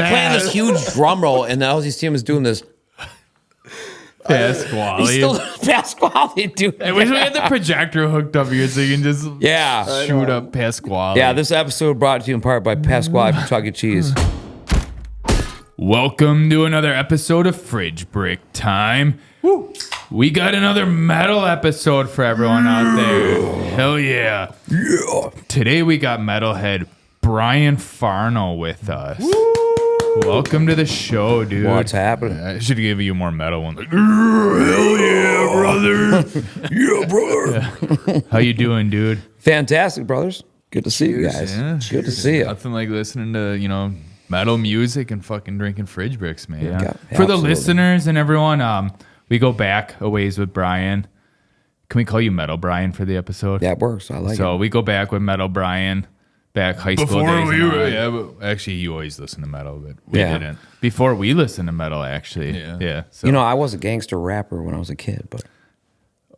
playing this huge drum roll, and all you see him is doing this. Pasquale. He's still Pasquale, dude. I wish we had the projector hooked up here so you can just shoot up Pasquale. Yeah, this episode brought to you in part by Pasquale from Chuck E. Cheese. Welcome to another episode of Fridge Brick Time. Woo. We got another metal episode for everyone out there. Hell yeah. Yeah. Today we got Metalhead Brian Farno with us. Woo. Welcome to the show, dude. What's happening? I should give you more metal one. Like, hell yeah, brother. Yeah, brother. Yeah. How you doing, dude? Fantastic, brothers. Good to see you guys. Yeah, good to see you. Nothing like listening to, metal music and fucking drinking fridge bricks, man. Yeah, for the listeners and everyone, we go back a ways with Brian. Can we call you Metal Brian for the episode? That works. I like it. So we go back with Metal Brian, back high school days. But actually, you always listen to metal, but we didn't. Before we listened to metal, actually. Yeah. So. I was a gangster rapper when I was a kid, but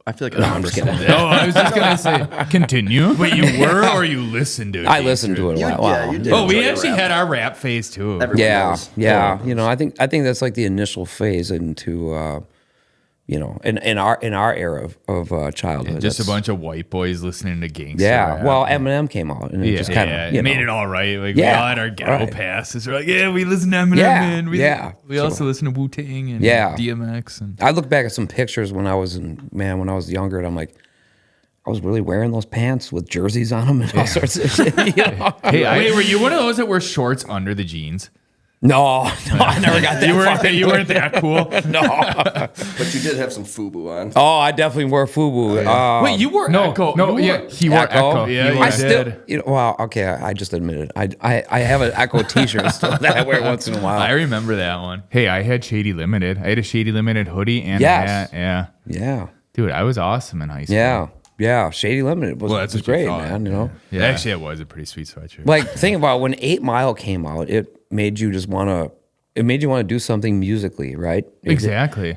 I feel like I'm just kidding. Oh, I was just gonna say, continue. Wait, you were or you listened to it? I listened to it a while. Yeah, you did. Oh, we actually had our rap phase too. Everyone knows. Yeah. I think that's like the initial phase into, in our era of childhood. Just a bunch of white boys listening to GANGSTER. Yeah. rap. Well, Eminem came out and it just kind of it made it all right. Like we all had our ghetto passes. We're like, we listen to Eminem and we also listen to Wu-Tang and DMX. And I look back at some pictures when I was younger, and I'm like, I was really wearing those pants with jerseys on them and all sorts of shit. Hey, were you one of those that wear shorts under the jeans? No, I never got that. You weren't that cool. No, but you did have some FUBU on. Oh, I definitely wore FUBU. Wait, you wore Echo? No, he wore Echo. Yeah, I still. I just admitted I have an Echo T-shirt still that I wear once in a while. I remember that one. Hey, I had Shady Limited. I had a Shady Limited hoodie and a hat. Yeah. Dude, I was awesome in high school. Yeah, Shady Limited was great, man. Yeah, actually, it was a pretty sweet sweatshirt. Like, think about when 8 Mile came out, it made you want to do something musically, right? Exactly.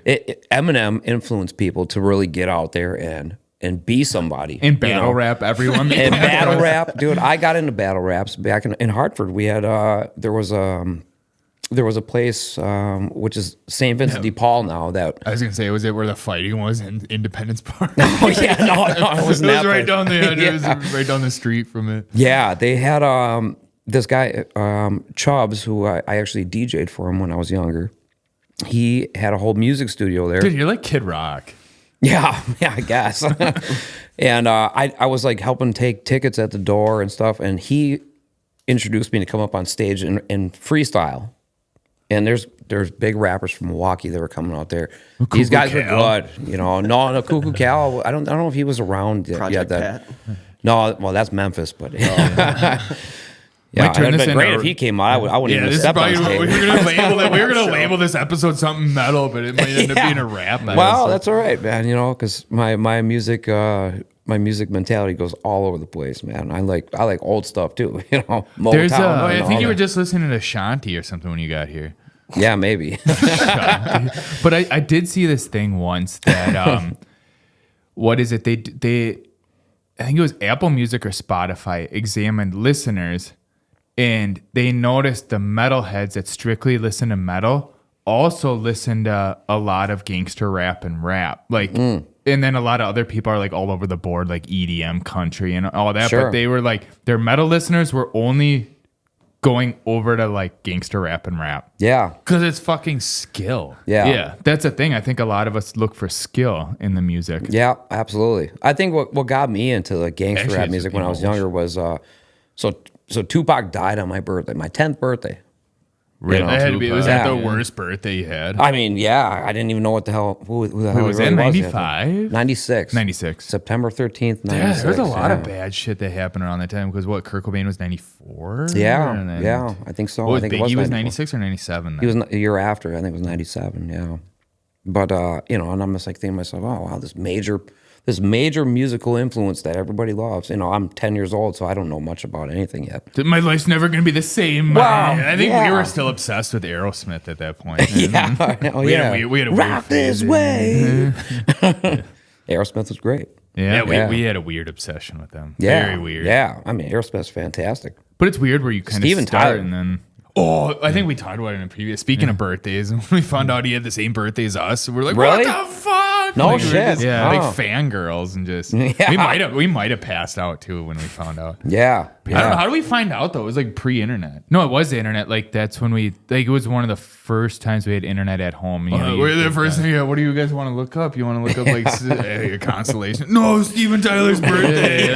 Eminem influenced people to really get out there and be somebody. And battle rap everyone. And battle rap, dude. I got into battle raps back in Hartford. We had there was a place which is St. Vincent de Paul now. That I was gonna say, was it where the fighting was in Independence Park? No, it wasn't. It was right down it was right down the street from it. Yeah, they had this guy Chubbs, who I actually DJ'd for him when I was younger. He had a whole music studio there. Dude, you're like Kid Rock. Yeah, I guess. And I was like helping take tickets at the door and stuff, and he introduced me to come up on stage and freestyle. And there's big rappers from Milwaukee that were coming out there. These guys were good, No, Cuckoo Cal. I don't know if he was around yet. Pat? No, well, that's Memphis, but yeah, it would have been great if he came out. I wouldn't even step on stage. We were gonna label this episode something metal, but it might end up being a rap. Well, that's all right, man. Because my music mentality goes all over the place, man. I like old stuff too. Motown. I think you were just listening to Shanti or something when you got here. Yeah, maybe. But I did see this thing once that what is it? They I think it was Apple Music or Spotify examined listeners, and they noticed the metalheads that strictly listen to metal also listen to a lot of gangster rap and rap. Like and then a lot of other people are like all over the board, like EDM, country, and all that. Sure. But they were like, their metal listeners were only going over to like gangster rap and rap. Yeah. Because it's fucking skill. Yeah. That's the thing. I think a lot of us look for skill in the music. Yeah, absolutely. I think what got me into like gangster rap music when I was younger was so Tupac died on my birthday, my 10th birthday. Really? Was that the worst birthday you had? I mean, yeah, I didn't even know what the hell, who the hell was that, 95? 96. 96. September 13th, 96. Yeah, there's a lot of bad shit that happened around that time because Kurt Cobain was 94? Yeah, I think so. What, I think Biggie was 94. 96 or 97 then? He was a year after, I think it was 97, yeah. But, and I'm just like thinking to myself, oh, wow, this major musical influence that everybody loves. I'm 10 years old, so I don't know much about anything yet. My life's never going to be the same. Wow, I think we were still obsessed with Aerosmith at that point. We had a weird Rock this way. Aerosmith was great. We had a weird obsession with them. Yeah, Very weird. Yeah, I mean, Aerosmith's fantastic. But it's weird where you kind of start Tyler. and then... Oh, I think we talked about it in a previous. Speaking of birthdays, when we found out he had the same birthday as us, we're like, Really? what the fuck? No Like, we were shit. just, Yeah. like Oh. fangirls and just Yeah. we might have passed out too when we found out. Yeah. I don't know. How do we find out though? It was like pre-internet. No, it was the internet. Like that's when we like it was one of the first times we had internet at home. You know, we're the first thing. Yeah, what do you guys want to look up? You want to look up like a constellation? No, Steven Tyler's birthday.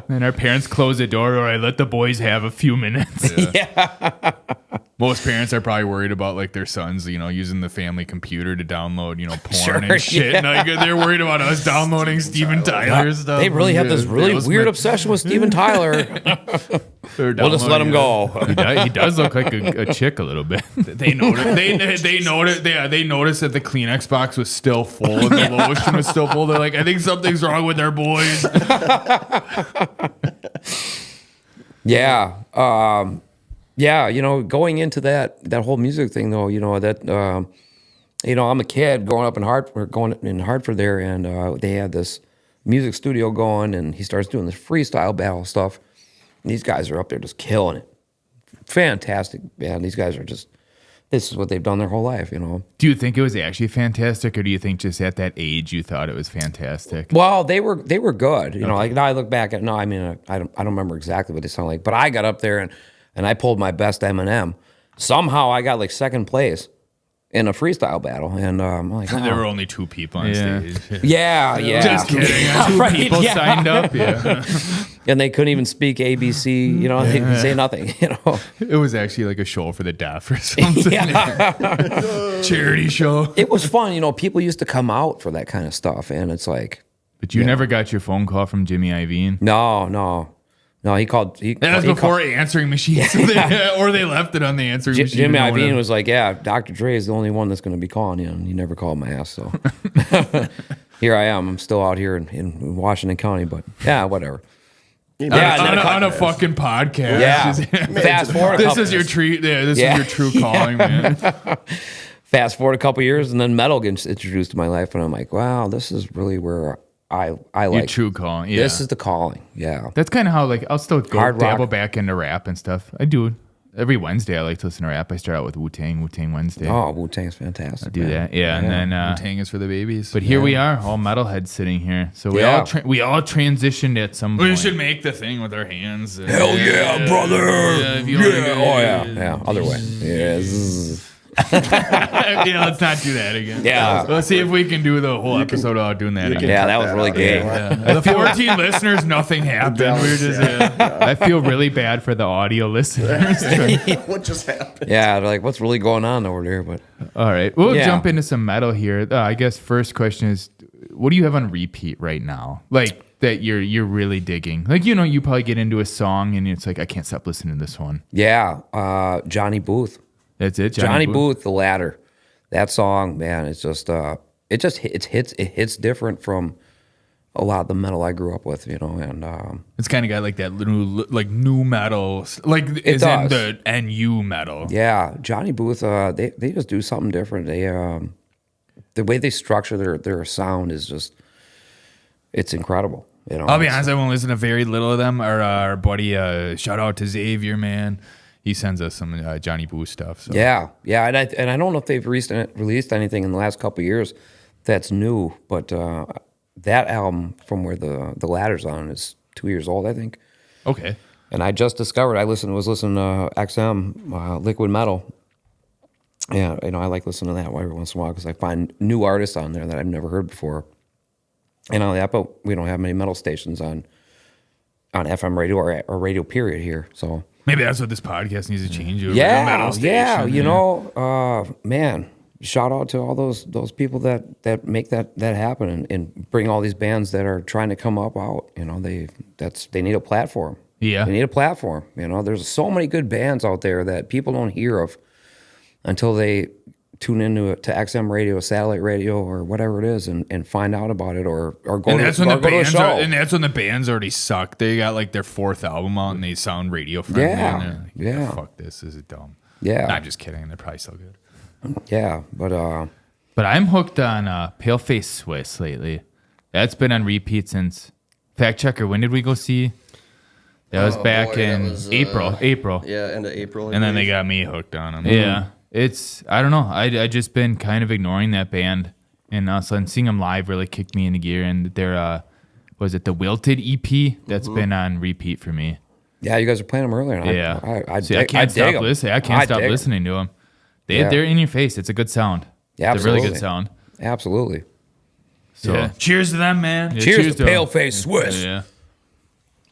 And our parents close the door, or I let the boys have a few minutes. Yeah. Most parents are probably worried about like their sons, you know, using the family computer to download, you know, porn Sure, and shit. yeah. And like, they're worried about us downloading Steven Tyler stuff. They really have this really weird obsession with Steven Tyler. We'll just let him go. He does look like a chick a little bit. They noticed. They noticed. They noticed that the Kleenex box was still full and the lotion was still full. They're like, I think something's wrong with our boys. Yeah. Yeah, you know, going into that whole music thing though, you know, that you know, I'm a kid growing up in Hartford there, and they had this music studio going, and he starts doing this freestyle battle stuff. And these guys are up there just killing it. Fantastic, man. These guys are just, this is what they've done their whole life, you know. Do you think it was actually fantastic, or do you think just at that age you thought it was fantastic? Well, they were good, you know. Like now I look back at I mean I don't remember exactly what they sound like, but I got up there and I pulled my best Eminem. Somehow I got like second place in a freestyle battle, and I'm like, oh. There were only two people on stage. Yeah. Just kidding. Two Right, people yeah. signed up. Yeah. And they couldn't even speak ABC, you know, they didn't say nothing, you know. It was actually like a show for the deaf or something. Charity show. It was fun, you know. People used to come out for that kind of stuff, and it's like, But you never got your phone call from Jimmy Iovine? no. He called. That was before answering machines, or they left it on the answering machine. Jimmy Iovine was like, yeah, Dr. Dre is the only one that's going to be calling you, and he never called my ass, so. Here I am. I'm still out here in Washington County, but yeah, whatever. on a fucking podcast. Yeah. Fast forward. This is your treat. Yeah, this is your true calling, man. Fast forward a couple years, and then metal gets introduced to my life, and I'm like, wow, this is really where I Your like. true calling. Yeah. This is the calling. Yeah. That's kind of how like I'll still go Hard rock. dabble back into rap and stuff. I do every Wednesday. I like to listen to rap. I start out with Wu-Tang Wednesday. Oh, Wu-Tang's fantastic. I do man. that. Yeah, and then Tang is for the babies. but here we are, all metalheads sitting here. So we Yeah. all transitioned at some point. We should make the thing with our hands. Hell yeah, brother. if you wanna go- Oh yeah. Yeah. Other way. Yes. Yeah, let's not do that again. Yeah. Let's see if we can do the whole episode without doing that again. Yeah, that was really gay. The 14 listeners, nothing happened. We were just. I feel really bad for the audio listeners. What just happened? Yeah, they're like, what's really going on over there? But All right, we'll Yeah. jump into some metal here. I guess first question is, what do you have on repeat right now? Like that you're really digging. Like you know, you probably get into a song and it's like I can't stop listening to this one. yeah, Johnny Booth. That's it, Johnny Booth, The Ladder. That song, man, it's just it hits different from a lot of the metal I grew up with, you know, and It's kind of got like that little like new metal, like is in does. the NU metal. yeah, Johnny Booth, they just do something different. They the way they structure their sound is just, it's incredible. You know, I'll be honest, I won't listen to very little of them. Our buddy, shout out to Xavier, man. He sends us some Johnny Booth stuff. So. Yeah, and I don't know if they've released anything in the last couple of years that's new, but that album from where the Ladder's on is 2 years old, I think. Okay. And I just discovered was listening to XM Liquid Metal. Yeah, you know, I like listening to that every once in a while because I find new artists on there that I've never heard before. And on that, but we don't have many metal stations on FM radio or radio period here, so. Maybe that's what this podcast needs to change. To a Yeah, metal yeah, station, you know, man, shout out to all those people that make that happen and bring all these bands that are trying to come up out. You know, they need a platform. Yeah. They need a platform. You know, there's so many good bands out there that people don't hear of until they tune into to XM radio, satellite radio, or whatever it is, and find out about it, or go And to, that's when or the go to a bands show. and that's when the bands already suck. They got like their fourth album out and they sound radio friendly. Yeah, and they're like, yeah. Fuck this is dumb. Yeah. Nah, I'm just kidding. They're probably so good. Yeah, but But I'm hooked on Paleface Swiss lately. That's been on repeat since Fact Checker. When did we go see That was Oh, back boy, that in was, April. Yeah, end of April. I And then they believe. got me hooked on them. Yeah. It's, I don't know. I just been kind of ignoring that band. And all of a sudden seeing them live really kicked me into gear. And their, was it the Wilted EP? That's been on repeat for me. Yeah, you guys are playing them earlier. and Yeah. I See, I can't stop listening. I can't stop listening to them. They're in your face. It's a good sound. Yeah, It's a really absolutely. good sound. Absolutely. So, Yeah. Cheers to them, man. Yeah, Cheers to them. Paleface Swiss. Yeah.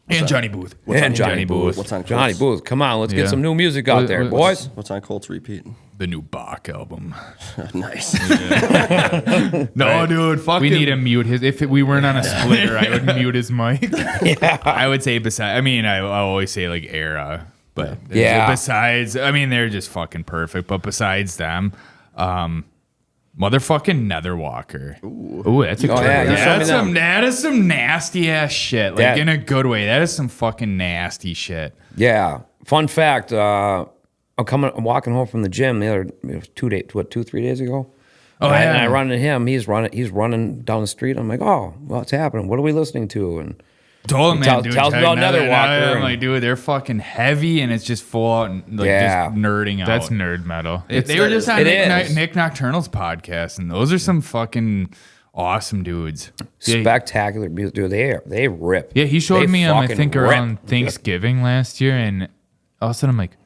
And Johnny Booth. And Johnny Booth. What's on Colts? Johnny Booth. Come on, let's Yeah. get some new music out there, boys. What's on Colts repeat? The new Bach album. Nice. No, dude, fuck. We need to mute his. If we weren't on a splitter, I would mute his mic. Yeah, I would say beside. I mean, I always say like era, but Yeah. Besides, I mean, they're just fucking perfect. But besides them, motherfucking Netherwalker. Ooh, that's a good yeah, you showed me them. that is some nasty ass shit. Like That- in a good way. That is some fucking nasty shit. Yeah. Fun fact, I'm walking home from the gym the other 2-3 days ago. Oh, and yeah. I run into him. He's running down the street. I'm like, oh, what's happening? What are we listening to? And Told him, He man, dude. tells me about Netherwalker I'm and- like, dude, they're fucking heavy, and it's just full out, and like Yeah. just nerding out. That's nerd metal. They were just on It Nick, is. Nick Nocturnal's podcast, and those are some fucking awesome dudes. Yeah, spectacular music. Dude, they rip. yeah, he showed They me I fucking think rip. around Thanksgiving last year, and all of a sudden I'm like,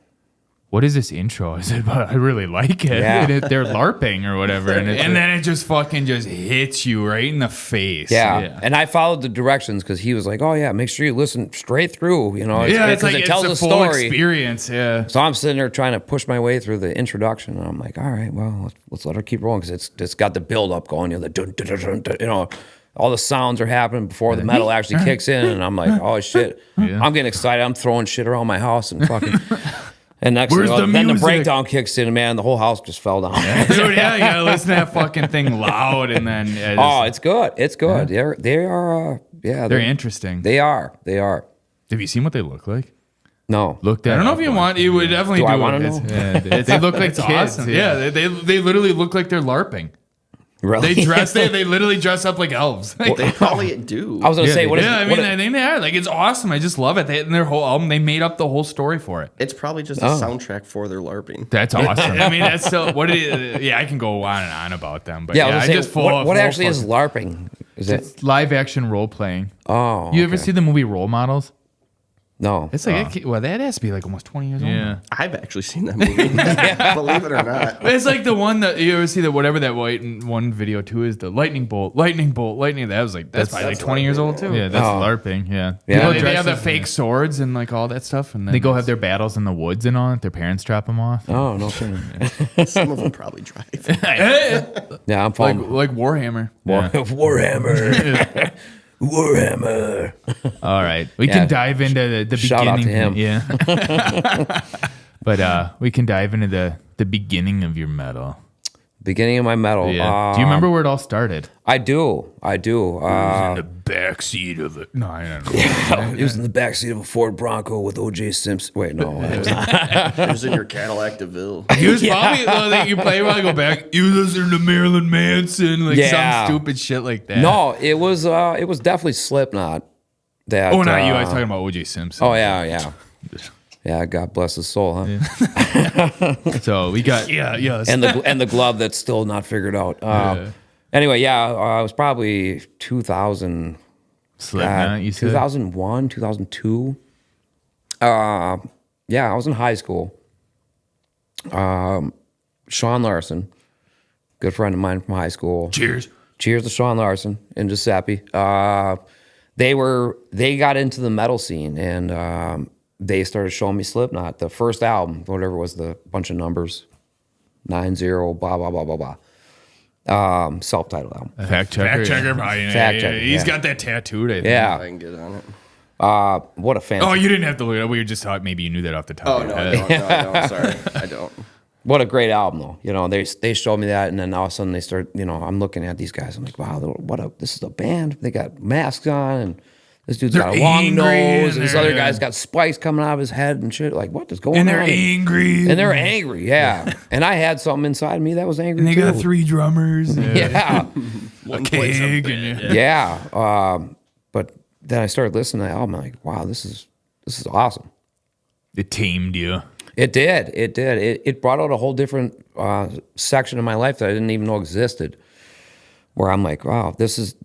what is this intro? I said, but I really like it. Yeah. And they're LARPing or whatever, and then it just fucking just hits you right in the face. Yeah. And I followed the directions because he was like, "Oh yeah, make sure you listen straight through." You know, Yeah, it's because like it tells it's a a full story. experience. Yeah. So I'm sitting there trying to push my way through the introduction, and I'm like, "All right, well, let's let her keep rolling because it's got the build up going. You know, the dun, dun, dun, dun, dun, you know, all the sounds are happening before the metal actually kicks in, and I'm like, oh shit, I'm getting excited. I'm throwing shit around my house and fucking." And next Where's thing, the then the music? breakdown kicks in, and man, the whole house just fell down. Dude, yeah, you gotta listen to that fucking thing loud, and then Oh, it's good. It's good. They're interesting. They are. Have you seen what they look like? No. Look that. I don't know if you want. You would definitely Do do. I wanna it. know? They look like It's kids. awesome. Yeah, they literally look like they're LARPing. Really? They dress. they literally dress up like elves. They probably do. I was gonna say, what is? yeah, I what mean, I think they are. Like, it's awesome. I just love it. In their whole album, they made up the whole story for it. It's probably just a soundtrack for their LARPing. That's awesome. I mean, that's so. What? Yeah, I can go on and on about them, but yeah, yeah, I was I gonna just say, full. what actually is LARPing? Is it? It's live action role playing. Oh, You ever okay. see the movie Role Models? No. It's like that has to be like almost 20 years old. Yeah. I've actually seen that movie. Believe it or not. It's like the one that you ever see that whatever that white one video too is the lightning bolt. That was like that's probably like 20 years old too. Yeah, that's Oh. LARPing. Yeah. Yeah. People, They they have the dress as- fake swords and like all that stuff, and then They go have their battles in the woods and all that. Their parents drop them off. Oh, no kidding. Some of them probably drive. Yeah, I'm like following. like Warhammer. Warhammer. Warhammer. All right. We Yeah. can dive into the Shout out beginning. to him. Yeah. But we can dive into the beginning of your metal. Beginning of my metal. Yeah. Do you remember where it all started? I do. In the backseat of it. No, I don't know. He was in the backseat of a Ford Bronco with O.J. Simpson. Wait, no. It was in your Cadillac DeVille. He was probably like you play while I go back. You listen to Marilyn Manson, like Yeah. some stupid shit like that. No, it was definitely Slipknot. That. Oh, not you. I was talking about O.J. Simpson. Oh yeah. Yeah, God bless his soul, huh? So we got yes. And the glove that's still not figured out. Anyway, it was probably 2000. Slipknot, you said? 2001, 2002. Yeah, I was in high school. Sean Larson, good friend of mine from high school. Cheers. Cheers to Sean Larson and Giuseppe. They got into the metal scene, and they started showing me Slipknot, the first album, whatever was the bunch of numbers, 90, blah blah blah blah blah. Self-titled album. fact checker. Fact checker, probably. Fact checker, He's yeah. got that tattooed. I think. Yeah. I can get on it. What a fan! Oh, you didn't have to look it up. We just thought maybe you knew that off the top Oh, of no, your I head. don't. No, I don't. Sorry. I don't. What a great album, though. You know, they showed me that, and then all of a sudden they start. You know, I'm looking at these guys. I'm like, wow, this is a band. They got masks on, and this dude's got a long angry, nose, and and this they're- other guy's got spikes coming out of his head and shit. Like, what is going And on? they're angry. And they're angry, yeah. And I had something inside me that was angry And they too. got 3 drummers. Yeah, A keg. And yeah. But then I started listening to the album. I'm like, wow, this is this is awesome. It tamed you. It did. It brought out a whole different section of my life that I didn't even know existed, where I'm like, wow, this is,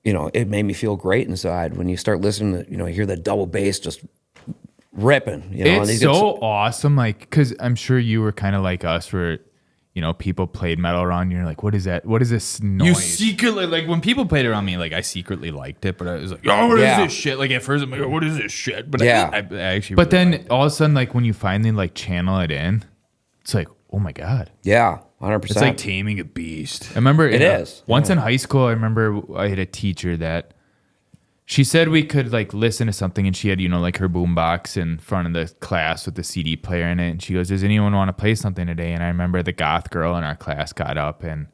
it made me feel great inside when you start listening to, you hear the double bass just ripping. It's so awesome, like, because I'm sure you were kind of like us, where people played metal around you. You're like, what is that? What is this noise? You secretly, like, when people played around me, like, I secretly liked it, but I was like, oh, what is this shit? Like, at first, I'm like, what is this shit? But I actually But really then all of a sudden, like, when you finally, like, channel it in, it's like, oh my God. Yeah, 100%. It's like taming a beast. I remember It is. Once in high school, I remember I had a teacher that she said we could like listen to something, and she had, like her boombox in front of the class with the CD player in it. And she goes, does anyone want to play something today? And I remember the goth girl in our class got up and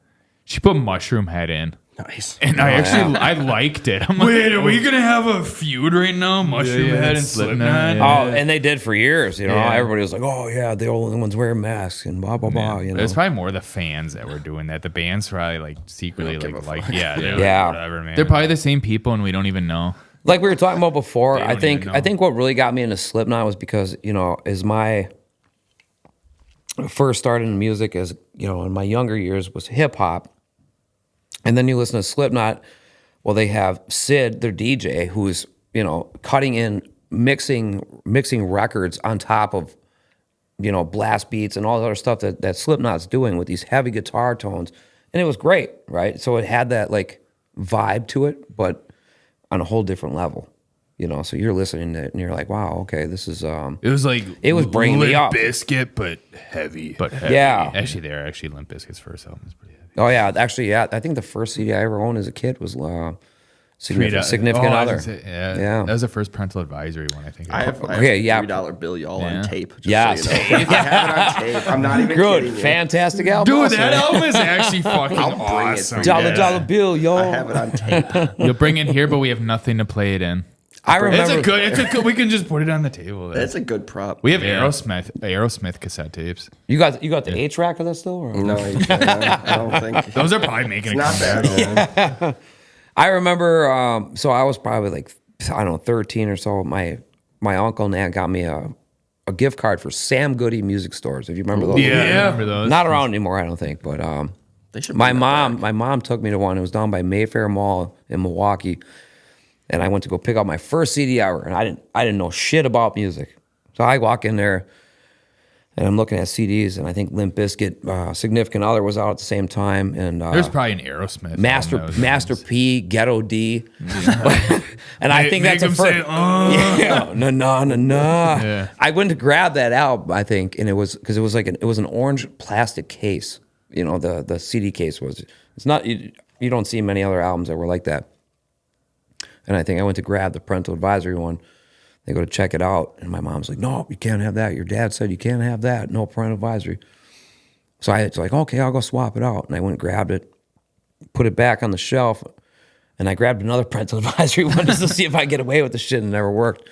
she put Mushroom Head in. Nice. And I liked it. I'm like, Wait, are we gonna have a feud right now? Mushroom Head and Slipknot? Yeah. Oh, and they did for years, Yeah. Everybody was like, oh, yeah, the only ones wearing masks and blah, blah, blah, It's probably more the fans that were doing that. The band's probably like secretly They don't give a like fuck. Yeah. whatever, man. They're probably the same people and we don't even know. Like we were talking about before, They I don't think even know. I think what really got me into Slipknot was because, as my first started in music as, in my younger years was hip hop. And then you listen to Slipknot, well, they have Sid, their DJ, who's, cutting in, mixing records on top of, blast beats and all the other stuff that Slipknot's doing with these heavy guitar tones. And it was great, right? So it had that like vibe to it, but on a whole different level, So you're listening to it and you're like, wow, okay, this is It was like It was bringing me Limp up. Bizkit, but heavy. But heavy. Yeah. Actually, Limp Bizkit's first album is pretty heavy. Oh yeah, actually, yeah. I think the first CD I ever owned as a kid was Significant I Other. was gonna say, yeah. Yeah. That was the first parental advisory one, I think. I have Okay, yeah. $3 bill y'all Yeah. on tape. Just Yes. So you know. I have it on tape. I'm not even Good, kidding you. fantastic album. Dude, also. that album is actually fucking I'll bring it awesome. for dollar bill, yo. I have it on tape. You'll bring it here, but we have nothing to play it in. I remember. It's a good. We can just put it on the table. That's a good prop. We have Aerosmith cassette tapes. You got the 8-track of that still? Or? No, I don't think. Those are probably making Not a comeback. bad. Man. I remember. So I was probably like 13 or so. My uncle and aunt got me a gift card for Sam Goody music stores. If you remember those. Yeah, I remember those. Not around anymore, I don't think. But They should my bring that back. mom took me to one. It was down by Mayfair Mall in Milwaukee, and I went to go pick up my first CD ever, and I didn't know shit about music. So I walk in there, and I'm looking at CDs, and I think Limp Bizkit, Significant Other was out at the same time, and There's probably an Aerosmith. Master P, Ghetto D, and I think Make that's a them first. say, oh. Yeah, no. Yeah. I went to grab that album, I think, and it was because it was like it was an orange plastic case. The CD case was. It's not. You don't see many other albums that were like that. And I think I went to grab the parental advisory one. They go to check it out, and my mom's like, "No, you can't have that. Your dad said you can't have that. No parental advisory." So I was like, "Okay, I'll go swap it out." And I went and grabbed it, put it back on the shelf, and I grabbed another parental advisory one just to see if I could get away with the shit, and it never worked.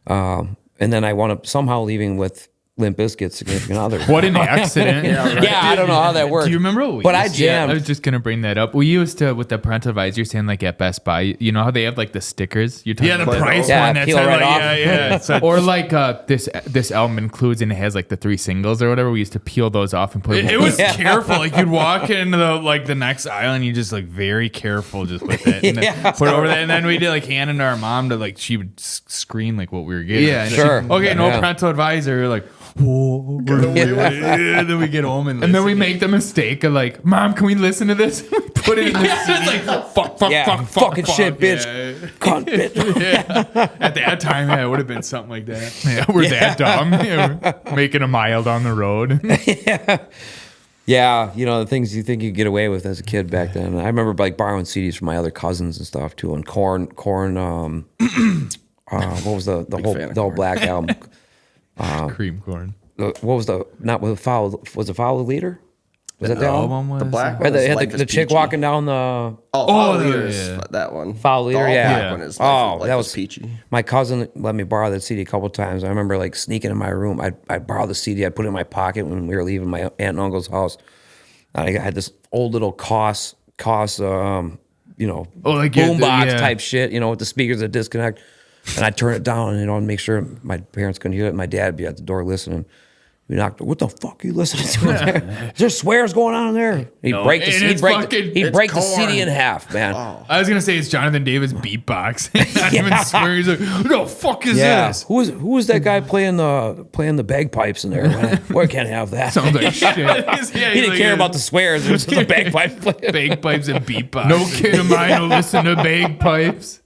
And then I wound up somehow leaving with Limp Bizkit's Significant Other. What an accident. Yeah, I don't know how that worked. Do you remember what we But I used to- Yeah, jammed. I was just going to bring that up. We used to, with the parental advisory stand, like at Best Buy, you know how they have like the stickers? You're talking Yeah, the about- price Yeah, one. That's peel how, right like, off. yeah. It's a- Or like this album includes and it has like the 3 singles or whatever. We used to peel those off and put It was careful. Like you'd walk into the next aisle and you just like very careful just with it. And then put it over there. And then we did like hand it to our mom to like she would screen like what we were getting. Yeah, And sure. she- okay, no Yeah. parental advisor. We're like, whoa. And then we get home and And then we make the mistake of like, Mom, can we listen to this? We put it in the it's like fuck, fucking shit, bitch. Yeah. Cunt, bitch. Yeah. At that time, yeah, it would have been something like that. Yeah, we're that dumb. Yeah, we're making a mile down the road. Yeah, the things you think you get away with as a kid back then. I remember like borrowing CDs from my other cousins and stuff too. And Korn. What was the whole fan of the whole Korn. Black album? Cream corn. What was the not with Follow? Was it Follow the Leader? Was that the album? The black Or one. is the Life is the chick Peachy. walking down the Oh, Oh, Follow yeah, Leader is yeah. that one. Follow Leader, The all yeah. black one is Oh, Life that is was Peachy. My cousin let me borrow that CD a couple times. I remember like sneaking in my room. I'd borrow the CD. I'd put it in my pocket when we were leaving my aunt and uncle's house. I had this old little like boombox yeah, type shit, with the speakers that disconnect. And I'd turn it down, and make sure my parents couldn't hear it. My dad would be at the door listening. We knocked. What the fuck are you listening to in there? There's swears going on in there. He'd break the CD in half, man. I was gonna say it's Jonathan Davis beatbox. Not even swear. He's like, "What the fuck is this?" Who was that guy playing the bagpipes in there? Well, I can't have that. Sounds like shit. He didn't care about the swears. It was just the bagpipes playing. Bagpipes and beatbox. No kid of mine will listen to bagpipes.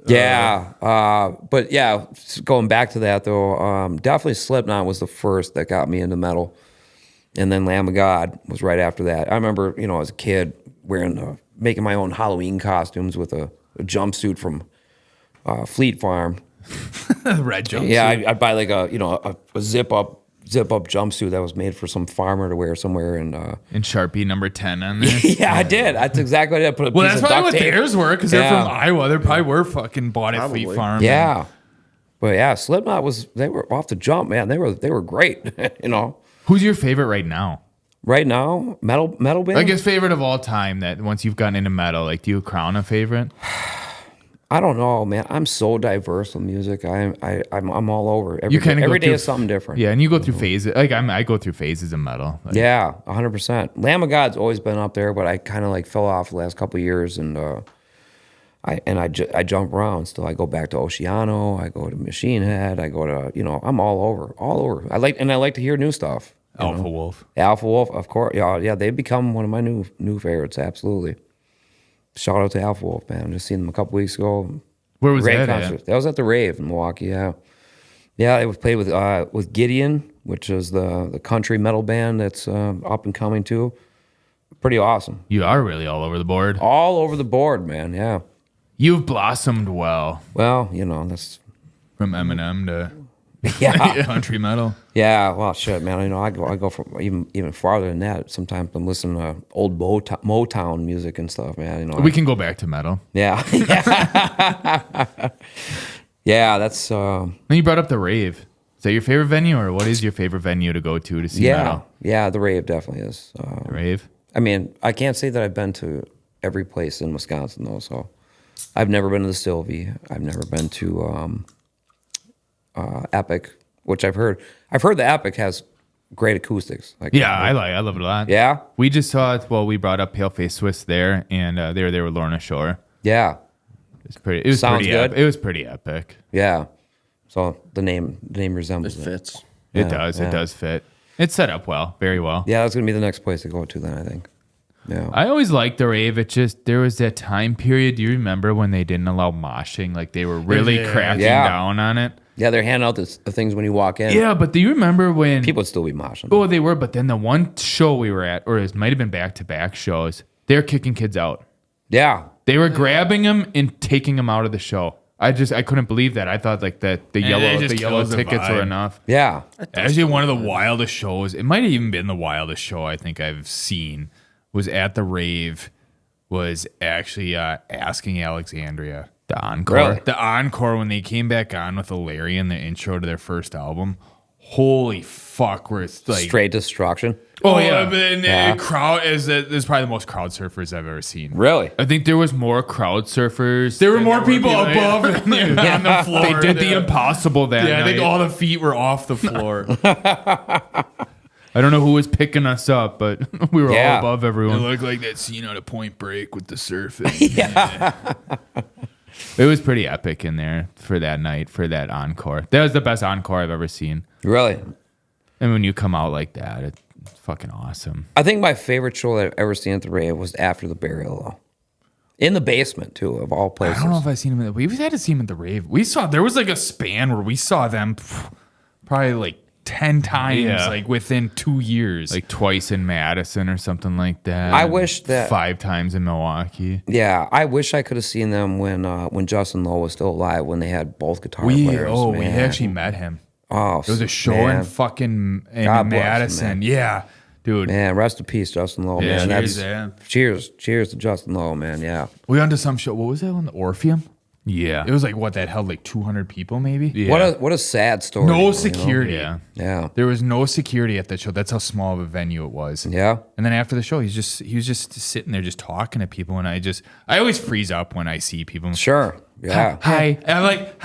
Yeah, but yeah, going back to that though, definitely Slipknot was the first that got me into metal, and then Lamb of God was right after that. I remember, as a kid making my own Halloween costumes with a jumpsuit from Fleet Farm. Red jumpsuit. Yeah, I'd buy like a zip up jumpsuit that was made for some farmer to wear somewhere, and Sharpie number 10 on there. yeah, I did. That's exactly what I did. Put a piece That's of probably duct what tape. theirs were, because they're from Iowa. They probably were fucking bought at Probably. Fleet Farm. Yeah, but yeah, Slipknot they were off the jump, man. They were great. Who's your favorite right now? Right now, metal band. I guess favorite of all time. That once you've gotten into metal, like, do you crown a favorite? I don't know, man. I'm so diverse with music. I'm all over. Every day through is something different. Yeah, and you go through phases. Like I go through phases of metal. Like, Yeah, 100%. Lamb of God's always been up there, but I kind of like fell off the last couple of years, and I jump around. Still, I go back to Oceano. I go to Machine Head. I go to I'm all over. I like to hear new stuff. Alpha Wolf. Alpha Wolf, of course. Yeah, they've become one of my new favorites. Absolutely. Shout out to Alpha Wolf, man. I just seen them a couple weeks ago. Where was Great that concert. at? That was at the Rave in Milwaukee. Yeah, it was played with Gideon, which is the country metal band that's up and coming too. Pretty awesome. You are really all over the board. All over the board, man. Yeah. You've blossomed well Well, that's from Eminem to yeah. country metal. Yeah, well, shit, man. I go from even farther than that. Sometimes I'm listening to old Motown music and stuff, man. We can go back to metal. Yeah, yeah. That's Then you brought up the Rave. Is that your favorite venue, or what is your favorite venue to go to see metal? Yeah. The Rave definitely is. The Rave. I mean, I can't say that I've been to every place in Wisconsin though. So I've never been to the Sylvie. I've never been to Epic, which I've heard. I've heard the Epic has great acoustics. Yeah, I love it a lot. Yeah, we just saw it. Well, we brought up Paleface Swiss there, and they were there with Lorna Shore. yeah, It was Sounds pretty good. It was pretty epic. yeah. So the name resembles It it. fits. It Yeah, does. yeah. It does fit. It's set up well, very well. Yeah, that's gonna be the next place to go to then. I think. Yeah. I always liked the Rave. It just, there was that time period. Do you remember when they didn't allow moshing? Like, they were really cracking down on it. Yeah, they're handing out the things when you walk in. Yeah, but do you remember when People would still be moshing. Oh, they were, but then the one show we were at, or it might have been back-to-back shows, they're kicking kids out. Yeah. They were grabbing them and taking them out of the show. I couldn't believe that. I thought like that the yellow kills the tickets were vibe. enough. Yeah. Actually, one of the wildest shows, it might have even been the wildest show I think I've seen, was at the Rave, was actually Asking Alexandria. The encore. Really? The encore, when they came back on with Larry in the intro to their first album, holy fuck, where it's like... Straight destruction. Oh, yeah. And Yeah. the crowd is probably the most crowd surfers I've ever seen. Really? I think there was more crowd surfers. There were than more people people above than on the floor. They did the impossible that Yeah, I think night. all the feet were off the floor. I don't know who was picking us up, but we were Yeah. all above It everyone. looked like that scene out of Point Break with the surfing. It was pretty epic in there for that night, for that encore. That was the best encore I've ever seen. Really? And when you come out like that, it's fucking awesome. I think my favorite show that I've ever seen at the Rave was after the burial, though. In the basement, too, of all places. I don't know if I've seen him. We had to see him at the Rave. There was like a span where we saw them probably like 10 times, Yeah. like within 2 years. Like twice in Madison or something like that. I wish that- 5 times in Milwaukee. Yeah, I wish I could have seen them when Justin Lowe was still alive, when they had both guitar players. we man. actually met him. Oh, There was a show man. in fucking God bless him, Madison. man. Yeah, dude. Man, rest in peace, Justin Lowe, Yeah, man. cheers, Cheers to Justin Lowe, man. Yeah. We went to some show. What was that one? The Orpheum? Yeah. It was like what, that held like 200 people maybe? Yeah. What a sad story. No you know? security. Yeah. Yeah. There was no security at that show. That's how small of a venue it was. Yeah. And then after the show, he was just sitting there just talking to people, and I always freeze up when I see people. Sure. Yeah. Hi. And I'm like,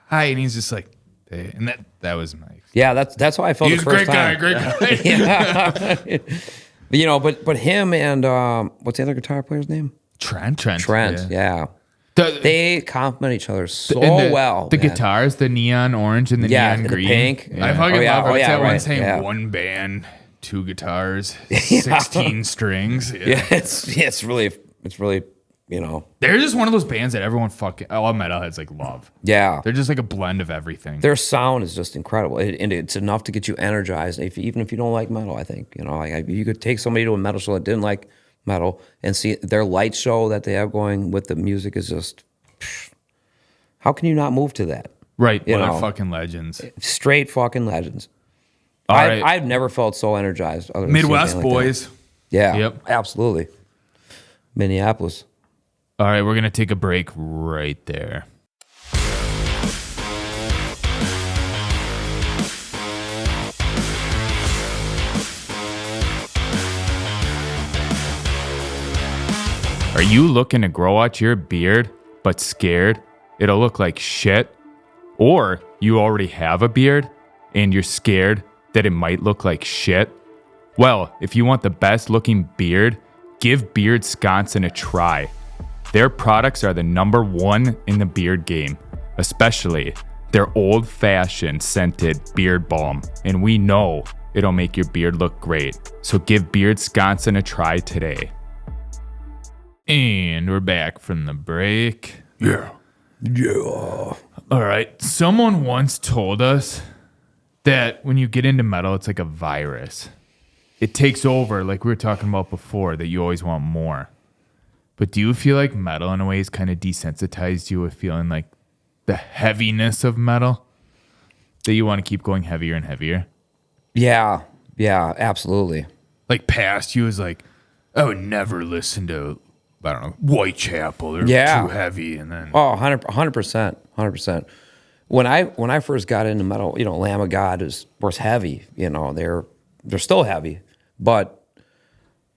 hi, and he's just like, hey. And that was nice. Yeah, that's how I felt He's the a first great guy, time. great guy. You know, but him and what's the other guitar player's name? Trent. Yeah. The, They complement each other so and well. The man. guitars, the neon orange and the Yeah, neon the green. pink. Yeah. I fucking Oh, yeah. love it. Oh, It's yeah, that one right. saying Yeah. one band, 2 guitars, 16 strings. Yeah, it's really you know. They're just one of those bands that everyone all metalheads like love. Yeah. They're just like a blend of everything. Their sound is just incredible, and it's enough to get you energized. Even if you don't like metal, I think you know, like you could take somebody to a metal show that didn't like metal and see their light show that they have going with the music is just. How can you not move to that? Right. You What know. are fucking legends. Straight fucking legends. All right. I've never felt so energized. Other than Midwest seeing a band like that. boys. Yeah. Yep. Absolutely. Minneapolis. All right, we're going to take a break right there. Are you looking to grow out your beard, but scared it'll look like shit? Or you already have a beard and you're scared that it might look like shit? Well, if you want the best looking beard, give Beard Wisconsin a try. Their products are the #1 in the beard game, especially their old-fashioned scented beard balm, and we know it'll make your beard look great. So give Beard Wisconsin a try today. And we're back from the break. Yeah. All right. Someone once told us that when you get into metal, it's like a virus. It takes over, like we were talking about before, that you always want more. But do you feel like metal in a way has kind of desensitized you with feeling like the heaviness of metal? That you want to keep going heavier and heavier? Yeah. Yeah. Absolutely. Like past you is like, I would never listen to, I don't know, Whitechapel. They're Yeah. too heavy. And then Oh, 100%. 100%. When I first got into metal, you know, Lamb of God was heavy. You know, they're still heavy, but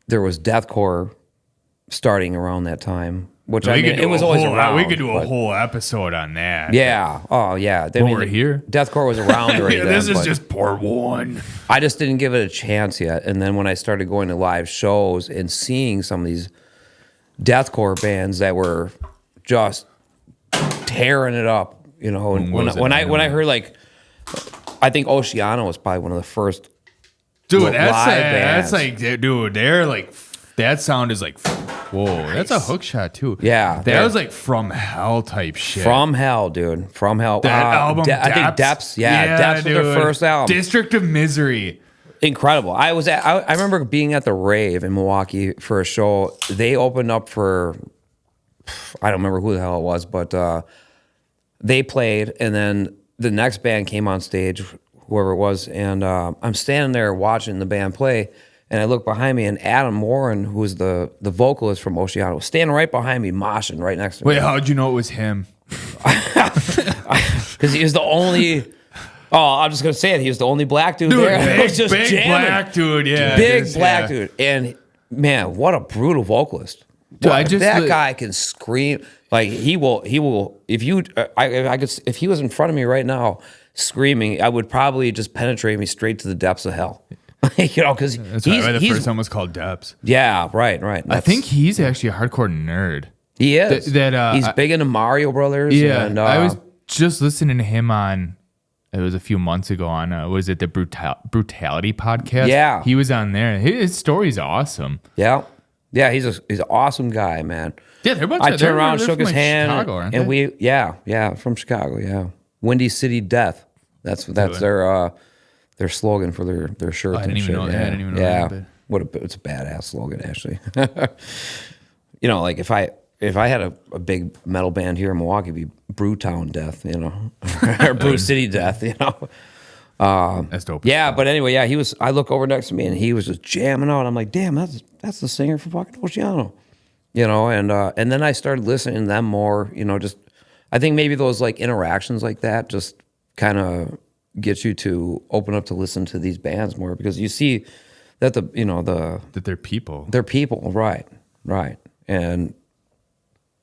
there was deathcore starting around that time, which I mean, it was always around. We could do a but- whole episode on that. Yeah. Oh, yeah. I Well, we're here. Deathcore was around already. Yeah, then, this is but just part 1. I just didn't give it a chance yet. And then when I started going to live shows and seeing some of these deathcore bands that were just tearing it up, you know, and when I heard like, I think Oceano was probably one of the first. Dude, live that's bands. like, dude, they're like, that sound is like, whoa, that's a hook shot too. Yeah, That they're- was like from hell type shit. From Hell, dude. From Hell. that album, I think Depths. Yeah, Depths was their dude. first album. District of Misery. Incredible. I remember being at the Rave in Milwaukee for a show. They opened up for, I don't remember who the hell it was, but they played, and then the next band came on stage, whoever it was, and I'm standing there watching the band play, and I look behind me, and Adam Warren, who was the vocalist from Oceano, was standing right behind me, moshing right next to me. Wait, how'd you know it was him? Because he was the only. Oh, I'm just gonna say it. He was the only black dude, Dude, there. It big, was just big jamming. black dude, yeah. Big just- black yeah. dude, and man, what a brutal vocalist! Dude, What- I just that li- guy can scream like he will. If you, I could, if he was in front of me right now screaming, I would probably just penetrate me straight to the depths of hell. You know, because That's why the first one was called Depths. yeah, right. I That's- think he's actually a hardcore nerd. he is. He's I- big into Mario Brothers. Yeah, and, I was just listening to him on. It was a few months ago on was it the Brutality podcast? Yeah. he was on there. His story's awesome. Yeah, yeah. He's an awesome guy, man. Yeah, they're a bunch I of- turned they're- around, they're shook from, his like, hand, Chicago, aren't and they? yeah, from Chicago, yeah. Windy City Death. That's their slogan for their shirt. I didn't and even shit. know- Yeah, I didn't even know yeah. that, It's a badass slogan, actually. You know, like if I had a big metal band here in Milwaukee, it'd be Brewtown Death, you know, or Brew City Death, you know. That's dope. Yeah, but anyway, yeah, he was. I look over next to me, and he was just jamming out. I'm like, damn, that's the singer from fucking Oceano, you know. And then I started listening to them more, you know. Just I think maybe those like interactions like that just kind of get you to open up to listen to these bands more because you see that that they're people. they're people, right, and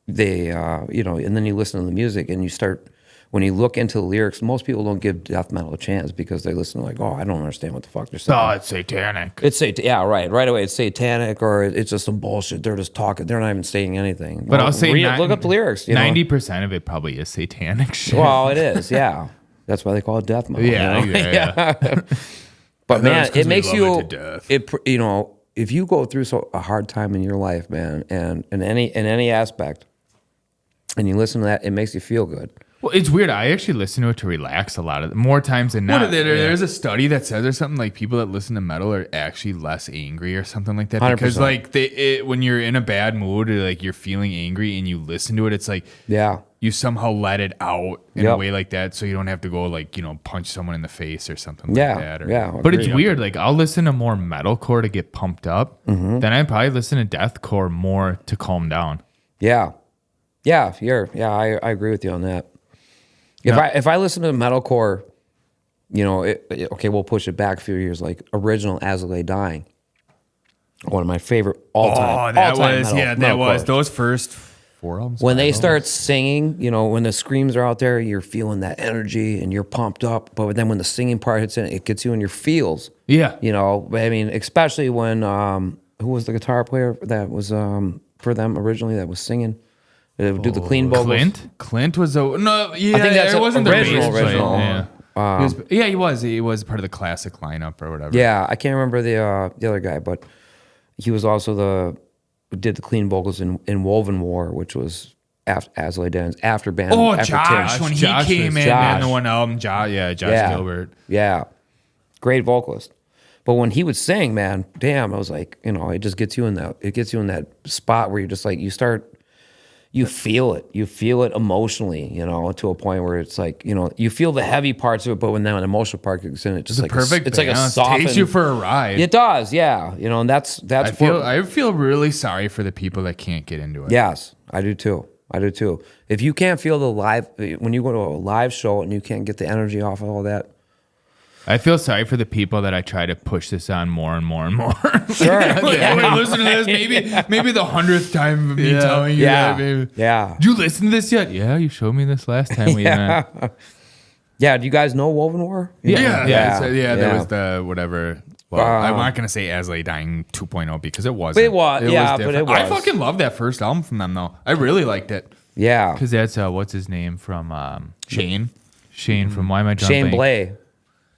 they and then you listen to the music and you start. When you look into the lyrics, most people don't give death metal a chance because they listen to like, oh, I don't understand what the fuck they're saying. Oh, it's satanic. Right away. It's satanic or it's just some bullshit. They're just talking. They're not even saying anything. But I'll say look up the lyrics. 90% of it probably is satanic shit. Well, it is. Yeah, that's why they call it death metal. Yeah. But man, it makes love you. it to death. If you go through a hard time in your life, man, and in any aspect, and you listen to that, it makes you feel good. Well, it's weird. I actually listen to it to relax a lot of more times than not. There's a study that says there's something like people that listen to metal are actually less angry or something like that. 100%. Because like when you're in a bad mood or like you're feeling angry and you listen to it, it's like you somehow let it out in a way like that, so you don't have to go like punch someone in the face or something like that. But it's weird. Like I'll listen to more metalcore to get pumped up, then I probably listen to deathcore more to calm down. I agree with you on that. If I listen to metalcore, okay, we'll push it back a few years, like original As I Lay Dying, one of my favorite all-time. That was those first 4 albums. When they start singing, when the screams are out there, you're feeling that energy and you're pumped up. But then when the singing part hits in, it gets you in your feels. Yeah, I mean, especially when who was the guitar player that was for them originally that was singing? They would do the clean vocals. Clint was I think that's it wasn't the original. He was part of the classic lineup or whatever. Yeah, I can't remember the other guy, but he was also did the clean vocals in Woven War, which was after As I Lay Dying, after band. Oh, after Josh, Tim. when he came in and the one album, Josh Gilbert. Yeah, great vocalist. But when he would sing, man, damn, I was like, it just gets you in that. It gets you in that spot where you're just like you feel it. You feel it emotionally, to a point where it's like, you feel the heavy parts of it, but when that emotional part gets in, it's just like perfect. It's like a softened. Takes you for a ride. It does, yeah. And that's. I feel really sorry for the people that can't get into it. Yes, I do too. If you can't feel the live, when you go to a live show and you can't get the energy off of all that. I feel sorry for the people that I try to push this on more and more and more. Sure. Listen to this. Maybe the 100th time of me telling you that. Maybe. Yeah. Did you listen to this yet? Yeah, you showed me this last time we met. Yeah. Do you guys know Woven War? Yeah. There was the whatever. Well, I'm not gonna say As I Lay Dying 2.0 because it wasn't. It was. But it was. I fucking love that first album from them though. I really liked it. Yeah. Because that's what's his name from Shane. Shane from Why Am I Jumping? Shane Blay.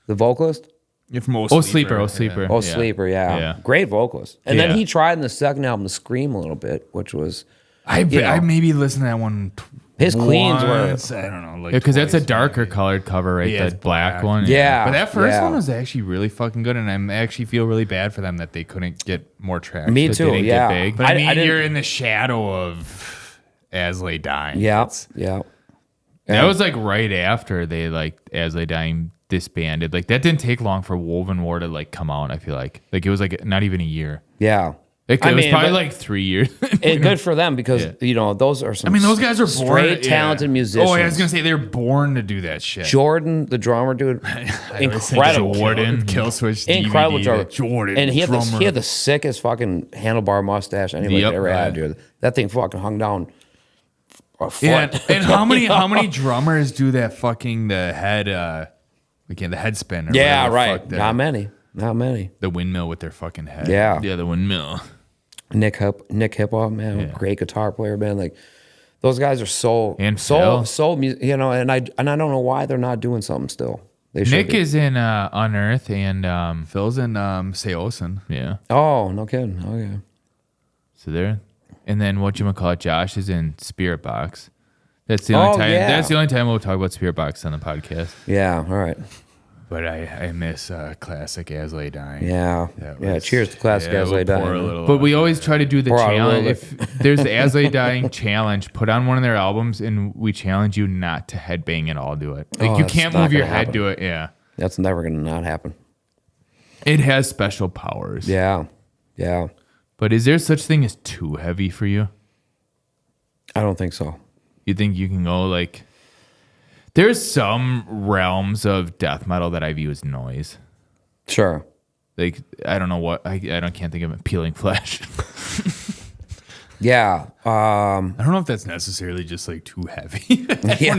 The vocalist? You're from Sleeper. Sleeper, yeah. Great vocalist. And then he tried in the second album to scream a little bit, which was... I maybe listened to that one his cleans were... I don't know. Because that's a darker colored cover, right? That black one. Yeah. But that first one was actually really fucking good, and I actually feel really bad for them that they couldn't get more traction. Me too, Get big. But I mean, you're in the shadow of As Lay Dying. Yeah. That was like right after they As Lay Dying disbanded. Like that didn't take long for Woven War to come out. I feel like it was not even a year. Yeah, it was probably 3 years. Good for them because those are some. Those guys are straight talented musicians. Oh, I was gonna say they're born to do that shit. Jordan, the drummer, dude, incredible. Jordan, Killswitch, incredible drummer. Jordan, and he had the sickest fucking handlebar mustache anybody ever had, dude. That thing fucking hung down. Yeah, and how many drummers do that fucking the head? The head spin. Yeah, right. Not many. The windmill with their fucking head. Yeah, the windmill. Nick Hippo, man, great guitar player, man. Those guys are so and I don't know why they're not doing something still. Nick is in Unearth and Phil's in Seosin. Yeah. Oh, no kidding. Okay. So there, and then Josh is in Spirit Box. That's the only time. Yeah. That's the only time we'll talk about Spirit Box on the podcast. Yeah. All right. But I miss classic As Lay Dying. Yeah. Cheers to classic As Lay Dying. But we always try to do the challenge. If there's the As Lay Dying challenge, put on one of their albums, and we challenge you not to headbang and all do it. You can't move your head to it. Yeah. That's never gonna not happen. It has special powers. Yeah. But is there such thing as too heavy for you? I don't think so. You think you can go There's some realms of death metal that I view as noise. Sure. Like I don't know what can't think of it. Peeling flesh. Yeah. I don't know if that's necessarily just like too heavy. Yeah.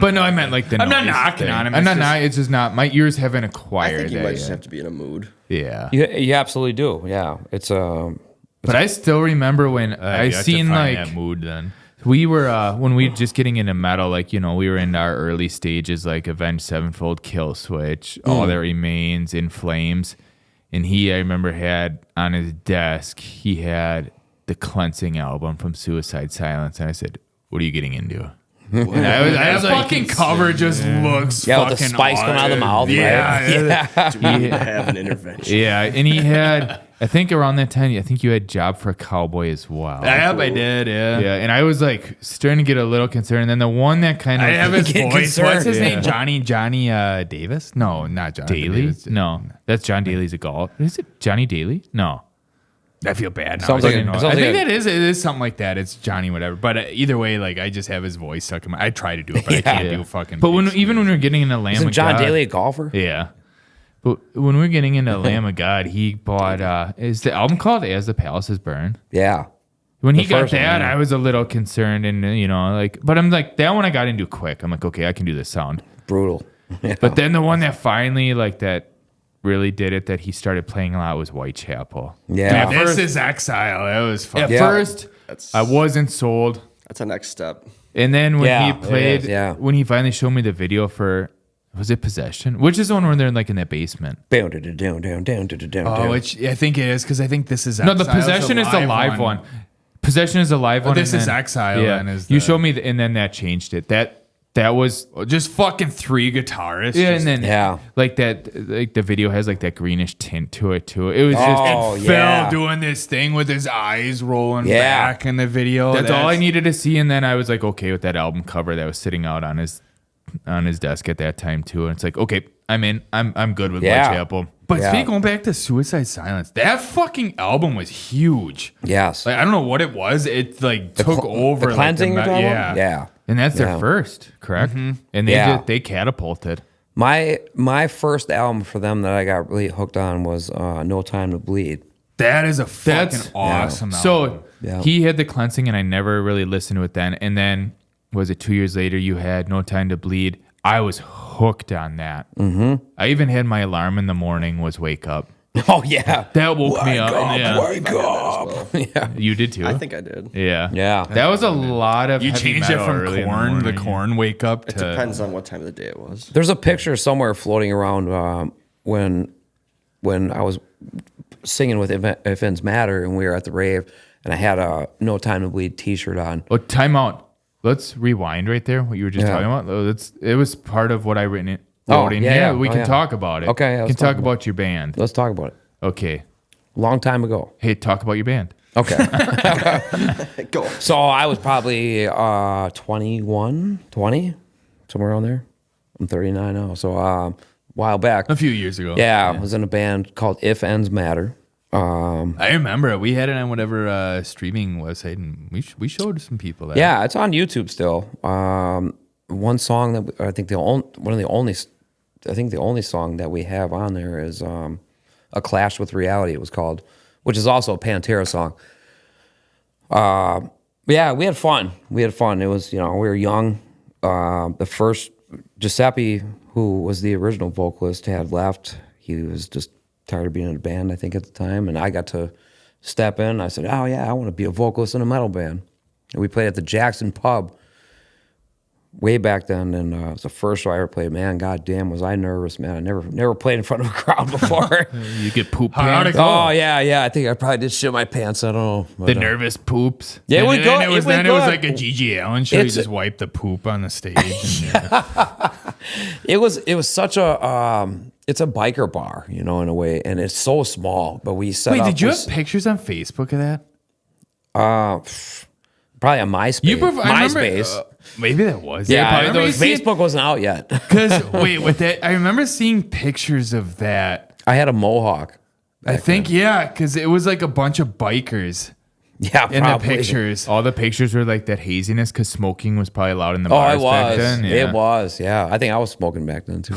But no, I meant like the I'm noise not knocking thing. on him. I'm It's not. just- It's just not. My ears haven't I acquired think you that might just yet. have to be in a mood. Yeah. You absolutely do. Yeah. It's But I still remember when I you have to seen find like that mood then. we were when we just getting into metal, like we were in our early stages, like Avenged Sevenfold, Kill Switch, All That Remains, In Flames, and I remember had on his desk he had the Cleansing album from Suicide Silence, and I said, "What are you getting into?" And I was That like, fucking cover just looks yeah, fucking with the spikes coming out of the mouth. Yeah, Right? Do we need to have an intervention? yeah, and he had. I think around that time, I think you had Job for a Cowboy as well. Yep, I did, yeah. Yeah, and I was like starting to get a little concerned. And then the one that kind of I have his Get voice. concerned. What's his Yeah. name? Johnny Davis? No, not Johnny Daly? Davis. No, that's John Daly's a golf. Is it Johnny Daly? No. I feel bad. Now. Sounds I like didn't a- know. sounds I think like a- it is something like that. It's Johnny whatever. But either way, like I just have his voice stuck in my. I try to do it, but I can't Yeah. do fucking. But big even when we're getting into Lamb Isn't of John God, Daly a golfer? yeah. But when we're getting into Lamb of God, he bought. Is the album called "As the Palaces Burn"? Yeah. When he The got first one, that, yeah. I was a little concerned, and but I'm like that one I got into quick. I'm like, okay, I can do this sound. Brutal. Yeah. But then the one that finally that really did it, that he started playing a lot, was Whitechapel. Yeah. This is Exile. That was fun. At Yeah. first, That's I wasn't sold. that's a next step. And then when Yeah, he it played, is, yeah. when he finally showed me the video for, was it Possession? Which is the one where they're in that basement. Down, down, down, down, down, down, down. Oh, which I think it is because I think this is No, Exile. the Possession is the live one. Possession is the live one. this and is then- Exile Yeah, then is you the- showed me, and then that changed it. That was Just fucking three guitarists. yeah, just- and then Yeah. like the video has like that greenish tint to it too. It was Oh, just Phil yeah. doing this thing with his eyes rolling Yeah. back in the video. that's all I needed to see, and then I was like okay with that album cover that was sitting out on his desk at that time too. And it's like okay, I'm in. I'm good with Yeah. Whitechapel. But Yeah. going back to Suicide Silence, that fucking album was huge. Yes. Like I don't know what it was. It like took over. The cleansing, like, you're talking yeah. about? Yeah. And that's Yeah. their first, correct? And they Yeah. they catapulted. My first album for them that I got really hooked on was No Time to Bleed. That is a fucking That's- awesome album. So Yeah. he had the cleansing, and I never really listened to it then. And then was it 2 years later? You had No Time to Bleed. I was hooked on that. Mm-hmm. I even had my alarm in the morning was Wake Up. Oh yeah. That woke me up. and yeah, Wake up. Yeah. you did too. I think I did. Yeah, Yeah. That was a lot of. you heavy changed it metal from early in corn, the morning. corn wake up It to depends on what time of the day it was. There's a picture somewhere floating around when I was singing with If Ends Matter and we were at the rave and I had a No Time to Bleed t-shirt on. Oh, time out. Let's rewind right there. What you were just Yeah. talking about. It was part of what I wrote in. Oh, in yeah, here. yeah. We Oh, can yeah. talk about it. Okay, yeah, we let's can talk talk about your band. Let's talk about it. Okay. Long time ago. Hey, talk about your band. Okay. Go. So I was probably 21, 20, somewhere around there. I'm 39 now. So a while back. a few years ago. Yeah, I was in a band called If Ends Matter. I remember it. We had it on whatever streaming website, and we showed some people that. Yeah, it's on YouTube still. One song that I think the only song that we have on there is A Clash with Reality, it was called, which is also a Pantera song. Yeah, we had fun. It was, we were young. The first Giuseppe, who was the original vocalist, had left. He was just tired of being in a band, I think, at the time. And I got to step in. I said, oh, yeah, I want to be a vocalist in a metal band. And we played at the Jackson Pub way back then. And it was the first show I ever played. Man, goddamn, was I nervous, man. I never played in front of a crowd before. You get poop How'd it pants. go? Oh, yeah. I think I probably did shit my pants. I don't know. The But, nervous poops. Yeah, And we then go. it was went then it was good. like a G.G. Allen show. You It's- just wiped the poop on the stage. And, It was such a it's a biker bar, in a way, and it's so small. But we set Wait, up. did you we have pictures on Facebook of that? probably on MySpace? I remember, MySpace. maybe that was. Yeah, I remember Facebook wasn't out yet. Because wait, with that, I remember seeing pictures of that. I had a mohawk. I think yeah, because it was like a bunch of bikers. Yeah, In the probably. pictures, all the pictures were like that haziness because smoking was probably allowed in the Oh, bars it back was. then. Yeah. It was. Yeah, I think I was smoking back then too.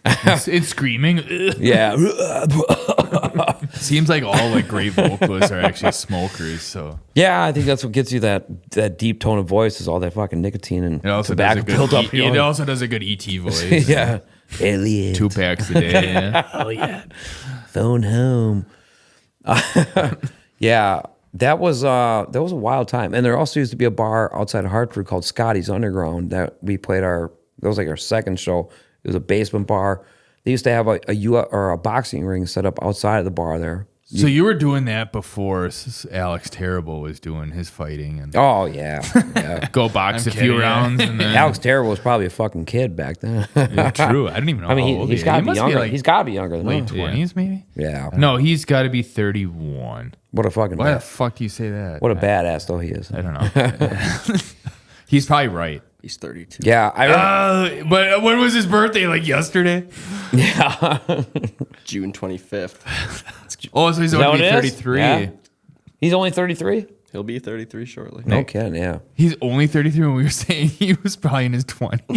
It's screaming. Yeah. Seems like all like great vocalists are actually smokers. So Yeah, I think that's what gets you that deep tone of voice is all that fucking nicotine and it also tobacco does a good. built up. It also does a good ET voice. Yeah. Elliot. 2 packs a day. Yeah. Oh yeah. Phone home. Yeah, that was a wild time. And there also used to be a bar outside of Hartford called Scotty's Underground that we played that was like our second show. It was a basement bar. They used to have a boxing ring set up outside of the bar there. So you were doing that before Alex Terrible was doing his fighting, and Oh yeah. Yeah. Go box I'm a few kidding, yeah. rounds and then. Alex Terrible was probably a fucking kid back then. yeah, true. I don't even know. I mean, how old he's he got to is. be Must younger. like He's got to be younger than late us. 20s, maybe. Yeah. No, he's got to be 31. What a fucking Why the bad, fuck do you say that? what a badass though he is. I don't know. He's probably right. He's 32. Yeah, I remember. But when was his birthday? Like yesterday? Yeah. June 25th. Oh, so he's that only what it is? 33. Yeah. He's only 33? He'll be 33 shortly. No kidding, yeah. He's only 33 when we were saying he was probably in his 20s.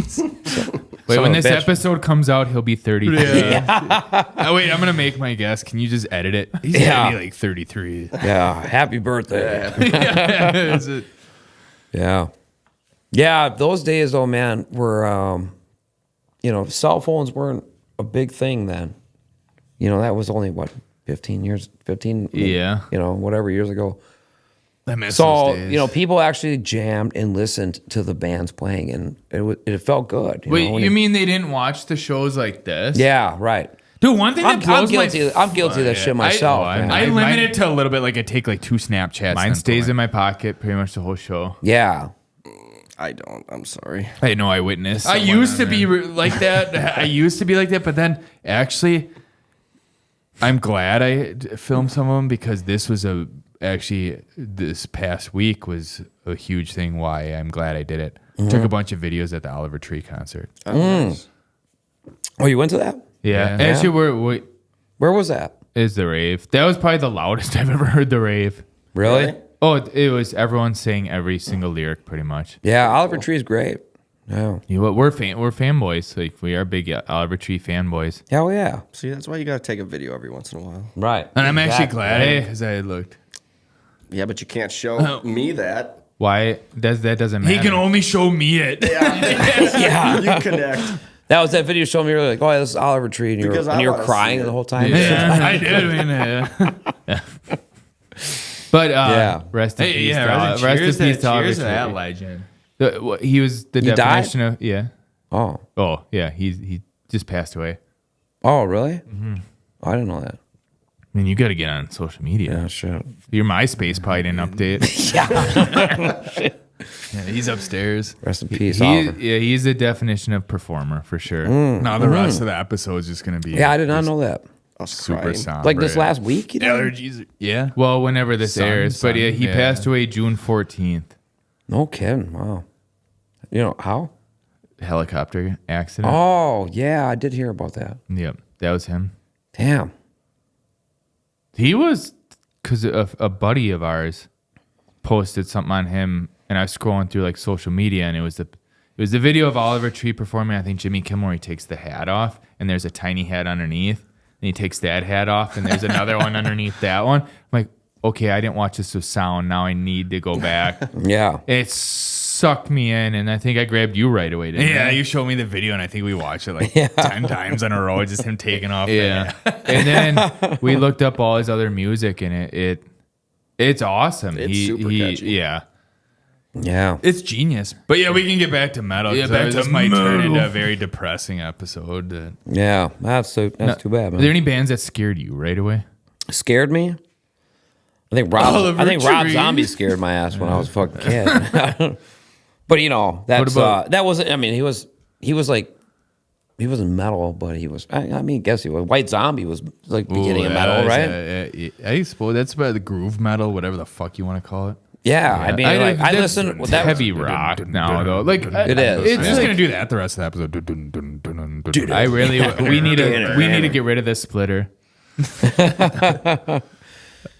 Wait, Son when of a this bitch. episode comes out, he'll be 33. Oh, wait, I'm going to make my guess. Can you just edit it? He's Yeah. going to be like 33. Yeah. Happy birthday. Is it- Yeah. Yeah, those days though, man, were cell phones weren't a big thing then. That was only what, 15 years, Yeah. whatever years ago. I miss So, those days. people actually jammed and listened to the bands playing and it felt good. Wait, when you it- mean they didn't watch the shows like this? Yeah, right. Dude, one thing I'm that blows my... guilty of that shit myself. man. I limit mine- it to a little bit. Like I take like 2 Snapchats. Mine stays in my pocket pretty much the whole show. Yeah. I don't. I'm sorry. I had no eyewitness. I used to be like that. I used to be like that, but then actually, I'm glad I filmed some of them because this was this past week was a huge thing. Why I'm glad I did it. Took a bunch of videos at the Oliver Tree concert. Nice. Oh, you went to that? Yeah. Yeah. Actually, Where was that? is the rave. That was probably the loudest I've ever heard the rave. Really? Oh, it was everyone saying every single lyric pretty much. Yeah, Oliver Tree is great. Yeah. You know what? We're fanboys. Like we are big Oliver Tree fanboys. Hell yeah. See, that's why you got to take a video every once in a while. Right. And I'm actually Exactly. glad because I looked. Yeah, but you can't show me that. Why? That doesn't matter. He can only show me it. Yeah. You connect. That was that video showing me. You were like, oh, this is Oliver Tree. And Because I you were wanna crying see it. the whole time. Yeah. I did. Man, But Yeah. rest in Hey, peace. yeah, rest in peace to Oliver cheers to Tree. that legend. He was the He died? definition of Oh. Oh yeah, he just passed away. Oh, really? Mm-hmm. I didn't know that. I mean, you got to get on social media. Yeah, shit. Your MySpace probably didn't update. Yeah, he's upstairs. Rest in peace, Oliver. He's the definition of performer for sure. Now the rest of the episode is just gonna be Yeah, I did not know that. I was super crying. somber. Like this last week? You know? allergies. Yeah. Well, whenever this airs, but yeah, he yeah. passed away June 14th. No kidding. Wow. You know how? Helicopter accident. Oh, yeah, I did hear about that. Yep, that was him. Damn. He was because a buddy of ours posted something on him, and I was scrolling through like social media, and it was the video of Oliver Tree performing. I think Jimmy Kimmel. Where he takes the hat off, and there's a tiny hat underneath, and he takes that hat off, and there's another one underneath that one. I'm like, okay, I didn't watch this with sound. Now I need to go back. Yeah. It sucked me in, and I think I grabbed you right away. Didn't Yeah, I? you showed me the video, and I think we watched it like 10 times in a row, just him taking off. Yeah. And then we looked up all his other music, and it's awesome. It's super catchy. Yeah. Yeah. It's genius. But yeah, we can get back to metal. Yeah, 'Cause back this to might turn metal. into a very depressing episode. Yeah. That's too bad, Are man. there any bands that scared you right away? Scared me? I think Rob Oliver Tree. Zombie scared my ass when I was a fucking kid. But that's about- that wasn't. I mean, he was like he wasn't metal, but he was. I mean, guess he was. White Zombie was like beginning of metal, right? I suppose that's about the groove metal, whatever the fuck you want to call it. Yeah, I mean, I that's listened. That heavy rock now, though. Like It is. It's I'm just like, gonna do that the rest of the episode. I really we need to get rid of this splitter.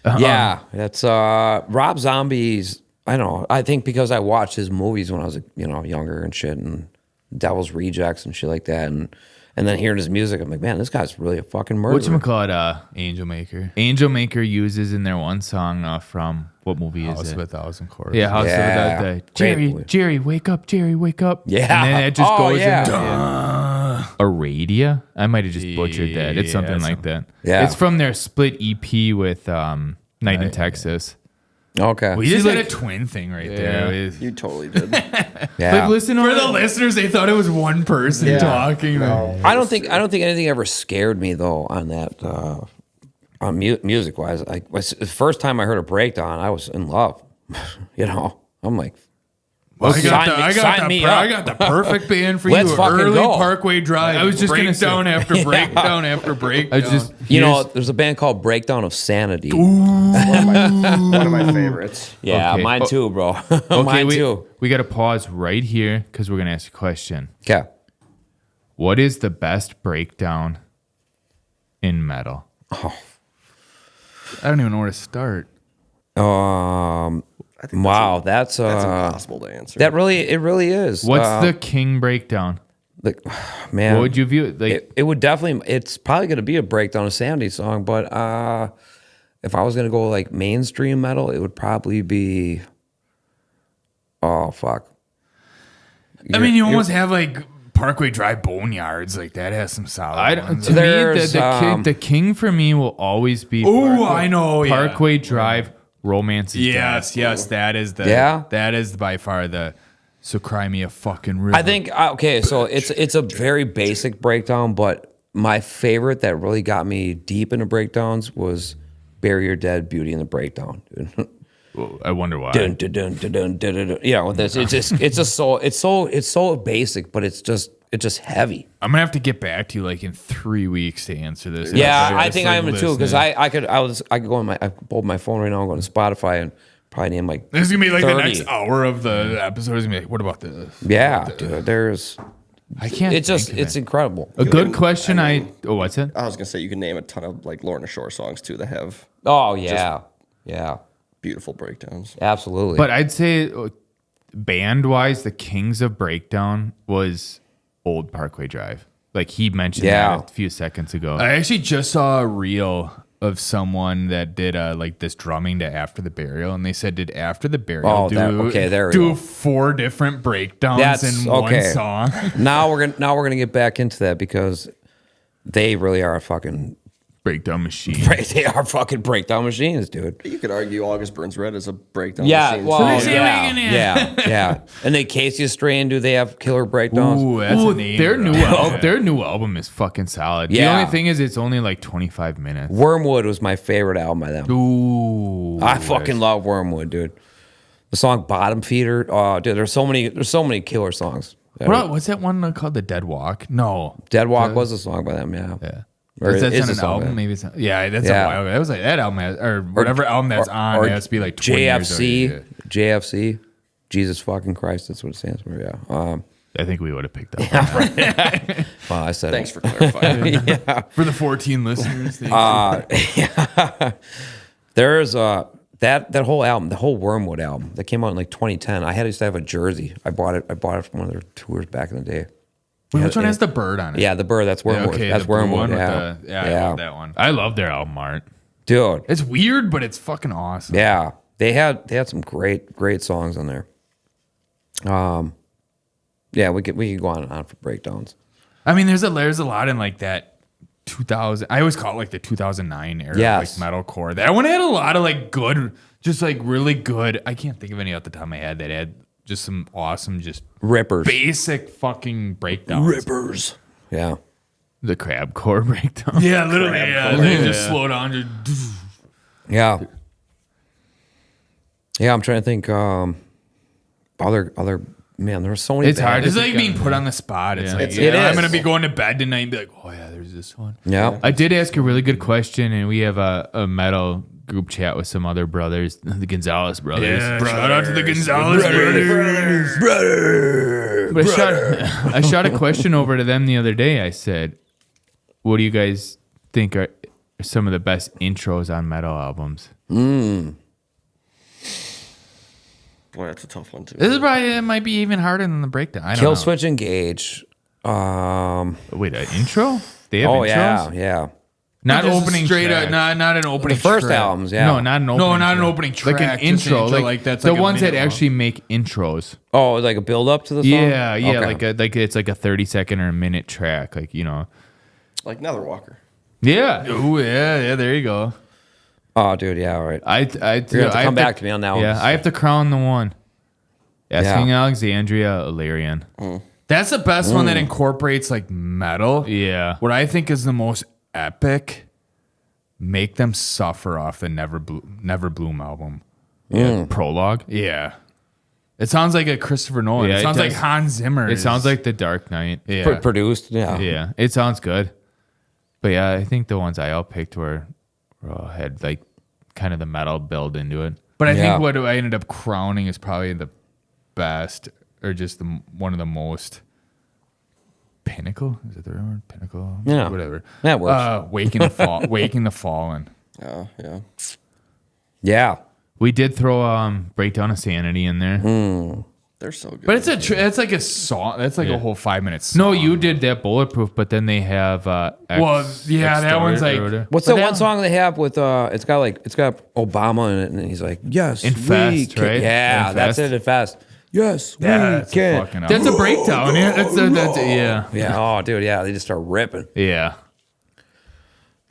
Yeah, that's Rob Zombie's. I don't know. I think because I watched his movies when I was younger and shit, and Devil's Rejects and shit like that, and then hearing his music, I'm like, man, this guy's really a fucking murderer. Whatchamacallit, Angel Maker. Angel Maker uses in their one song from what movie is House it? of 1,000 Corpses. Yeah, House Yeah. of the Jerry, Great. Jerry, wake up, Jerry, wake up. Yeah. And then it just goes yeah. into Aradia. I might have just butchered that. It's something Yeah, like that. Yeah. It's from their split EP with Night in Texas. Okay. We just See, had like- a twin thing right there. With- You totally did. Yeah. Like, listen For to the listeners, they thought it was one person talking. No. I don't think anything ever scared me though on that on music wise. Like the first time I heard a breakdown, I was in love. I'm like, Well, sign me up. I got the perfect band for Let's you. fucking Early go. Parkway Drive. I was just gonna say- breakdown after breakdown after breakdown. I was just there's a band called Breakdown of Sanity. One of my favorites. Yeah, Okay. mine too, bro. okay. Mine too. We got to pause right here because we're gonna ask a question. Okay. What is the best breakdown in metal? I don't even know where to start. I think Wow, that's that's impossible to answer. it really is. What's the king breakdown? man? What would you view it like? It would definitely. It's probably going to be a Breakdown of Sanity song, but if I was going to go like mainstream metal, it would probably be. Oh fuck! I mean, you almost have like Parkway Drive Boneyards. Like that has some solid ones. To me, There's, the king for me will always be. Ooh, I know, yeah. Parkway Drive, Romance is Yes, yes, that is the Yeah? that is by far the so cry me a fucking river. I think okay, so it's a very basic breakdown, but my favorite that really got me deep into breakdowns was "Bury Your Dead, Beauty in the Breakdown." Dude. Well, I wonder why. Dun, dun, dun, dun, dun, dun, dun, dun. It's so basic, but it's just heavy. I'm gonna have to get back to you like in 3 weeks to answer this. Yeah, After I this, think like, I am too because listening. I could go on I pulled my phone right now and go to Spotify and probably name like This is gonna be like 30. the next hour of the episode is gonna be like, what about this? Yeah, dude. There's I can't. it's incredible. a good question. What's it? I was gonna say you can name a ton of like Lorna Shore songs too that have Oh yeah, yeah, beautiful breakdowns. absolutely. But I'd say band wise, the kings of breakdown was Old Parkway Drive. Like he mentioned Yeah. that a few seconds ago. I actually just saw a reel of someone that did like this drumming to After the Burial, and they said did After the Burial there we do go. 4 different breakdowns That's in one okay. song. now we're gonna get back into that because they really are a fucking Breakdown machine. they are fucking breakdown machines, dude. You could argue August Burns Red is a breakdown. Yeah, machine, well, too. yeah. And then Casey Strain, do they have killer breakdowns? Ooh, that's Ooh, a name their new album is fucking solid. The Yeah. only thing is it's only like 25 minutes. Wormwood was my favorite album by them. Ooh. I fucking love Wormwood, dude. The song Bottom Feeder. Oh, dude, there's so many killer songs. What's that one called? The Dead Walk? No. Dead Walk was a song by them, yeah. Yeah. Or Is that is on a an song, album? yeah. Maybe it's not. Yeah, that's Yeah. a while ago. That was like that album has, or whatever album that's on. or It has to be like 20 years JFC. old. JFC. Jesus fucking Christ. That's what it stands for, yeah. I think we would have picked up. on that. Well, I said Thanks for clarifying. For the 14 listeners. There's that whole album, the whole Wormwood album that came out in like 2010. I used to have a jersey. I bought it from one of their tours back in the day. Wait, which one has the bird on it? Yeah, the bird. That's Wormwood. okay, that's the blue Wormwood. one with Yeah, the- I love that one. I love their album art. dude. It's weird, but it's fucking awesome. Yeah, they had some great songs on there. Yeah, we could go on and on for breakdowns. I mean, there's a lot in like that 2000. I always call it like the 2009 era, Yes. like metalcore. That one had a lot of like good, just like really good. I can't think of any off the top of my head that had just some awesome, just Rippers. basic fucking breakdowns. Rippers. Yeah. The crab core breakdown. Yeah, literally. Yeah, they just slow down. Just, Yeah. Yeah, I'm trying to think. Other man, there were so many. It's hard. bands. it's like being put on the spot. It's like, It I'm is. gonna be going to bed tonight and be like, oh yeah, there's this one. Yeah. I did ask a really good question, and we have a metal group chat with some other brothers, the Gonzalez brothers. Yeah, shout out to the Gonzalez brothers. But I shot a question over to them the other day. I said, "What do you guys think some of the best intros on metal albums. Boy, that's a tough one too. This is probably it might be even harder than the breakdown. I don't Kill know. Switch Engage. Wait, an intro? They have Oh intros? yeah. Not Just a opening straight track. up, not an opening. The first track. albums, yeah. No, not an opening. No, not an track. opening track. Like an just intro. like that's the like a ones that minute long. actually make intros. Oh, like a build up to the song. Yeah, yeah. Okay. Like it's like a 30-second or a minute track. Like Like Netherwalker. Yeah. Ooh, yeah. There you go. Oh, dude, yeah, all right. I You're gonna have to come back to me on that one. Yeah, I have to crown the one. Asking Yeah. Alexandria Illyrian. That's the best one that incorporates like metal. Yeah. What I think is the most epic, Make Them Suffer off the Never Bloom album. Yeah. Prologue. Yeah. It sounds like a Christopher Nolan. Yeah, it it sounds like does. Hans Zimmer. It sounds like The Dark Knight. yeah. Produced, yeah. Yeah. It sounds good. But yeah, I think the ones I all picked were all had like kind of the metal build into it. But I Yeah. think what I ended up crowning is probably the best, or just one of the most pinnacle. Is it the right word? Pinnacle. Yeah. Whatever. That works. Waking the Fallen. Oh, yeah. Yeah. We did throw Breakdown of Sanity in there. They're so good. But it's like a song. That's like a whole 5 minutes. No, you did that Bulletproof, but then they have Well, yeah, that one's like- What's But that one that- song they have with it's got Obama in it, and he's like, yes, Infest, we can. right? Yeah, that's Infest. it. Infest. Yes, That's we a can. fucking That's a breakdown. Yeah, that's yeah. Yeah. Oh, dude. Yeah, they just start ripping. Yeah.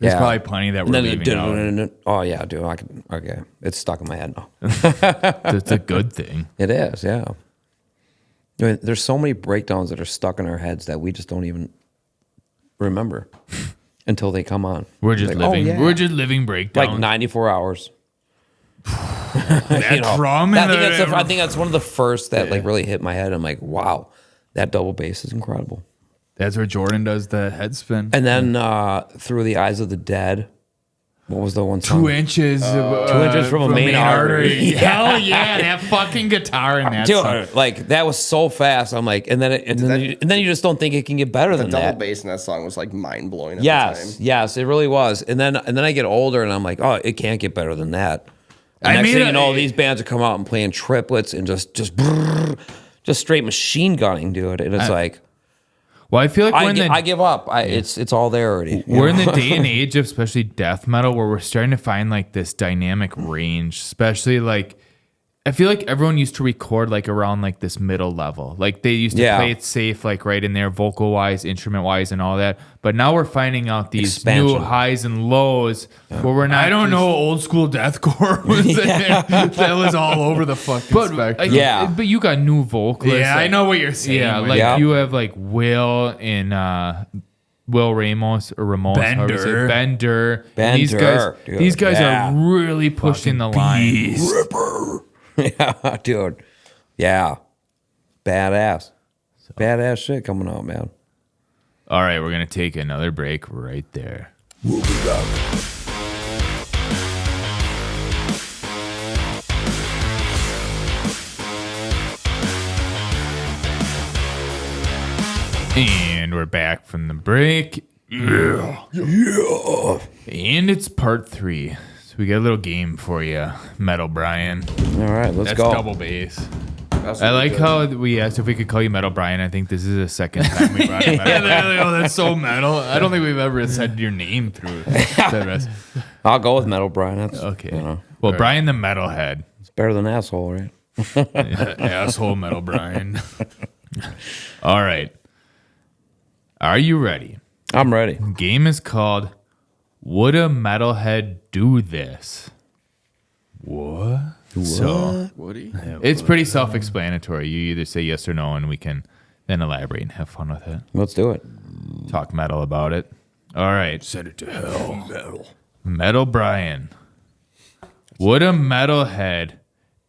There's Yeah. probably plenty that And we're then leaving out. oh yeah, dude. I can. Okay, it's stuck in my head now. That's a good thing. It is. Yeah. I mean, there's so many breakdowns that are stuck in our heads that we just don't even remember until they come on. We're just Like, living. oh, yeah. We're just living breakdowns. Like 94 hours. That drum I and think that's one of the first that like really hit my head. I'm like, wow, that double bass is incredible. That's where Jordan does the head spin. And then Through the Eyes of the Dead. What was the one song? 2 inches. 2 inches from a main artery. Hell yeah, that fucking guitar in that song. Dude, like that was so fast. I'm like, and then you just don't think it can get better the than double that. bass in that song was like mind blowing at the time. Yes, it really was. And then I get older and I'm like, oh, it can't get better than that. And I next mean, thing you know, these bands are coming out and playing triplets and just straight machine gunning, dude. And it's like Well, I feel like I give up. It's all there already. we're in the day and age of especially death metal where we're starting to find like this dynamic range, especially like I feel like everyone used to record like around like this middle level. Like they used to Yeah. play it safe, like right in there, vocal wise, instrument wise, and all that. But now we're finding out these Expansion. new highs and lows where we're not. I don't just- know. Old school deathcore was there. That was all over the fucking But spectrum. like, Yeah. but you got new vocalists. Yeah, I know what you're saying. Yeah, man. like Yeah. you have like Will and Will Ramos or Ramos, however you say it. Bender. Bender. These guys, Dude, these guys yeah. are really pushing the line. Yeah, dude. Yeah. Badass. Badass shit coming out, man. All right, we're gonna take another break right there. We'll be back. And we're back from the break. Yeah. And it's part 3. So we got a little game for you, Metal Brian. All right, let's That's go. double bass. I like how we asked if we could call you Metal Brian. I think this is the second time we brought him Yeah, Metal. that's so metal. I don't think we've ever said your name through the rest. I'll go with Metal Brian. That's Okay. You know, Well, Brian the Metalhead. it's better than asshole, right? Asshole metal Brian. All right. Are you ready? I'm ready. Game is called Would a Metalhead Do This? What? So Woody? it's pretty self-explanatory. You either say yes or no, and we can then elaborate and have fun with it. Let's do it. Talk metal about it. All right. Send it to hell. Metal Brian. Would a metalhead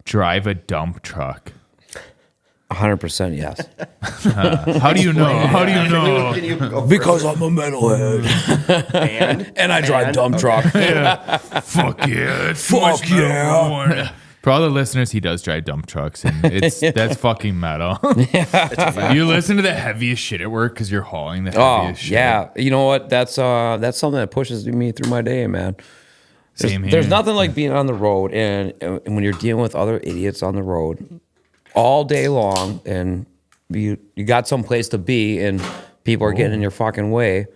drive a dump truck? 100% yes. How do you know? How do you know? Can you go Because I'm a metalhead. and And I drive dump truck. Fuck yeah. Fuck yeah. For all the listeners, he does drive dump trucks, and that's fucking metal. You listen to the heaviest shit at work because you're hauling the heaviest shit. Yeah. You know what? That's something that pushes me through my day, man. Same here. There's nothing like being on the road, and when you're dealing with other idiots on the road all day long, and you got some place to be, and people are getting in your fucking way.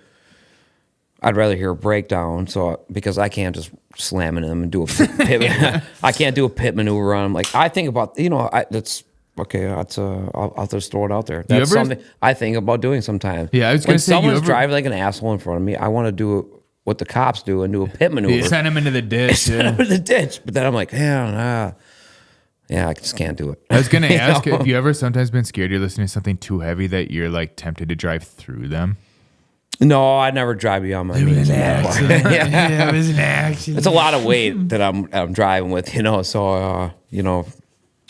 I'd rather hear a breakdown, because I can't just slam into them and do a pit. I can't do a pit maneuver on them. Like I think about, that's okay. I'll just throw it out there. That's something I think about doing sometimes. Yeah, I was gonna say, when someone's driving like an asshole in front of me, I want to do what the cops do and do a pit maneuver. You send him into the ditch. Send him into the ditch, but then I'm like, yeah, I just can't do it. I was gonna ask, have you ever sometimes been scared you're listening to something too heavy that you're like tempted to drive through them? No, I never drive beyond my means. Yeah, it was an accident. It's a lot of weight that I'm driving with, so